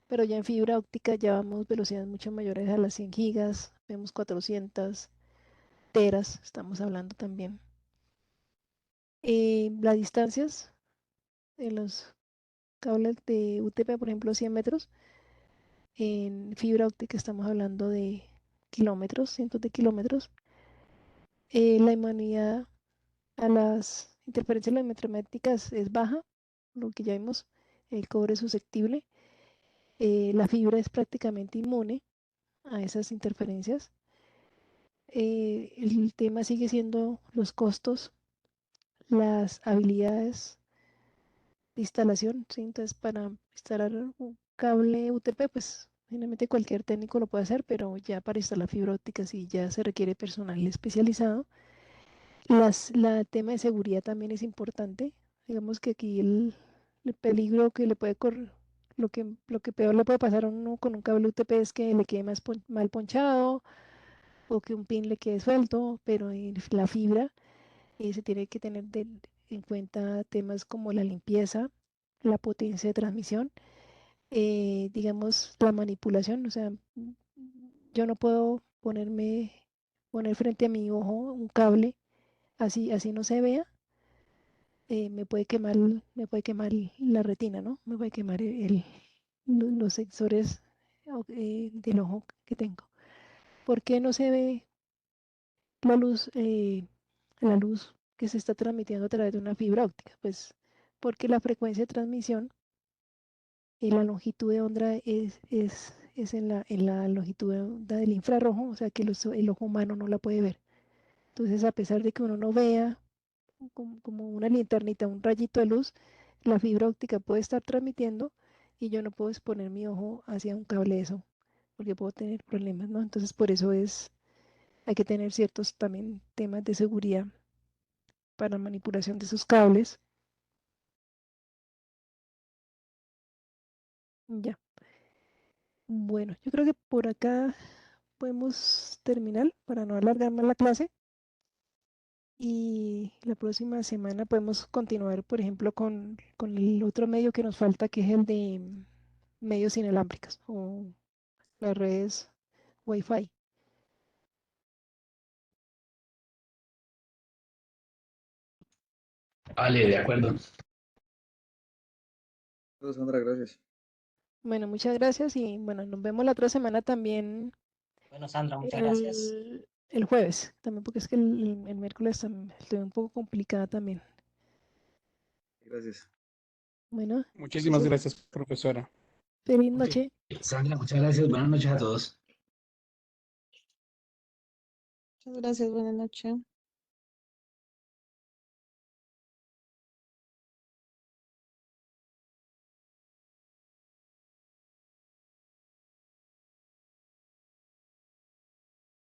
pero ya en fibra óptica ya vamos velocidades mucho mayores a las 100 gigas, vemos 400 teras, estamos hablando también. Las distancias en los cables de UTP, por ejemplo, 100 metros, en fibra óptica estamos hablando de kilómetros, cientos de kilómetros. La inmunidad a las interferencias electromagnéticas es baja, lo que ya vimos, el cobre es susceptible. La fibra es prácticamente inmune a esas interferencias. El tema sigue siendo los costos, las habilidades de instalación, ¿sí? Entonces, para instalar un cable UTP, pues generalmente cualquier técnico lo puede hacer, pero ya para instalar fibra óptica sí ya se requiere personal especializado. La tema de seguridad también es importante. Digamos que aquí el peligro que le puede correr, lo que peor le puede pasar a uno con un cable UTP es que le quede mal ponchado o que un pin le quede suelto, pero en la fibra se tiene que tener en cuenta temas como la limpieza, la potencia de transmisión, digamos, la manipulación. O sea, yo no puedo poner frente a mi ojo un cable así no se vea, me puede quemar la retina, ¿no? Me puede quemar los sensores del ojo que tengo. ¿Por qué no se ve la luz, la luz que se está transmitiendo a través de una fibra óptica? Pues porque la frecuencia de transmisión y la longitud de onda es es en la longitud del infrarrojo, o sea que el ojo humano no la puede ver. Entonces, a pesar de que uno no vea como una linternita, un rayito de luz, la fibra óptica puede estar transmitiendo y yo no puedo exponer mi ojo hacia un cable de eso, porque puedo tener problemas, ¿no? Entonces, por eso hay que tener ciertos también temas de seguridad para manipulación de esos cables. Ya. Bueno, yo creo que por acá podemos terminar para no alargar más la clase. Y la próxima semana podemos continuar, por ejemplo, con el otro medio que nos falta, que es el de medios inalámbricos o las redes Wi-Fi. Vale, de acuerdo. Sandra, gracias. Bueno, muchas gracias y bueno, nos vemos la otra semana también Bueno, Sandra, muchas gracias. el jueves, también porque es que el miércoles estoy un poco complicada también. Gracias. Bueno, Muchísimas gracias, profesora. feliz Ok. noche. Sandra, muchas gracias. Buenas noches a todos. Muchas gracias, buenas noches.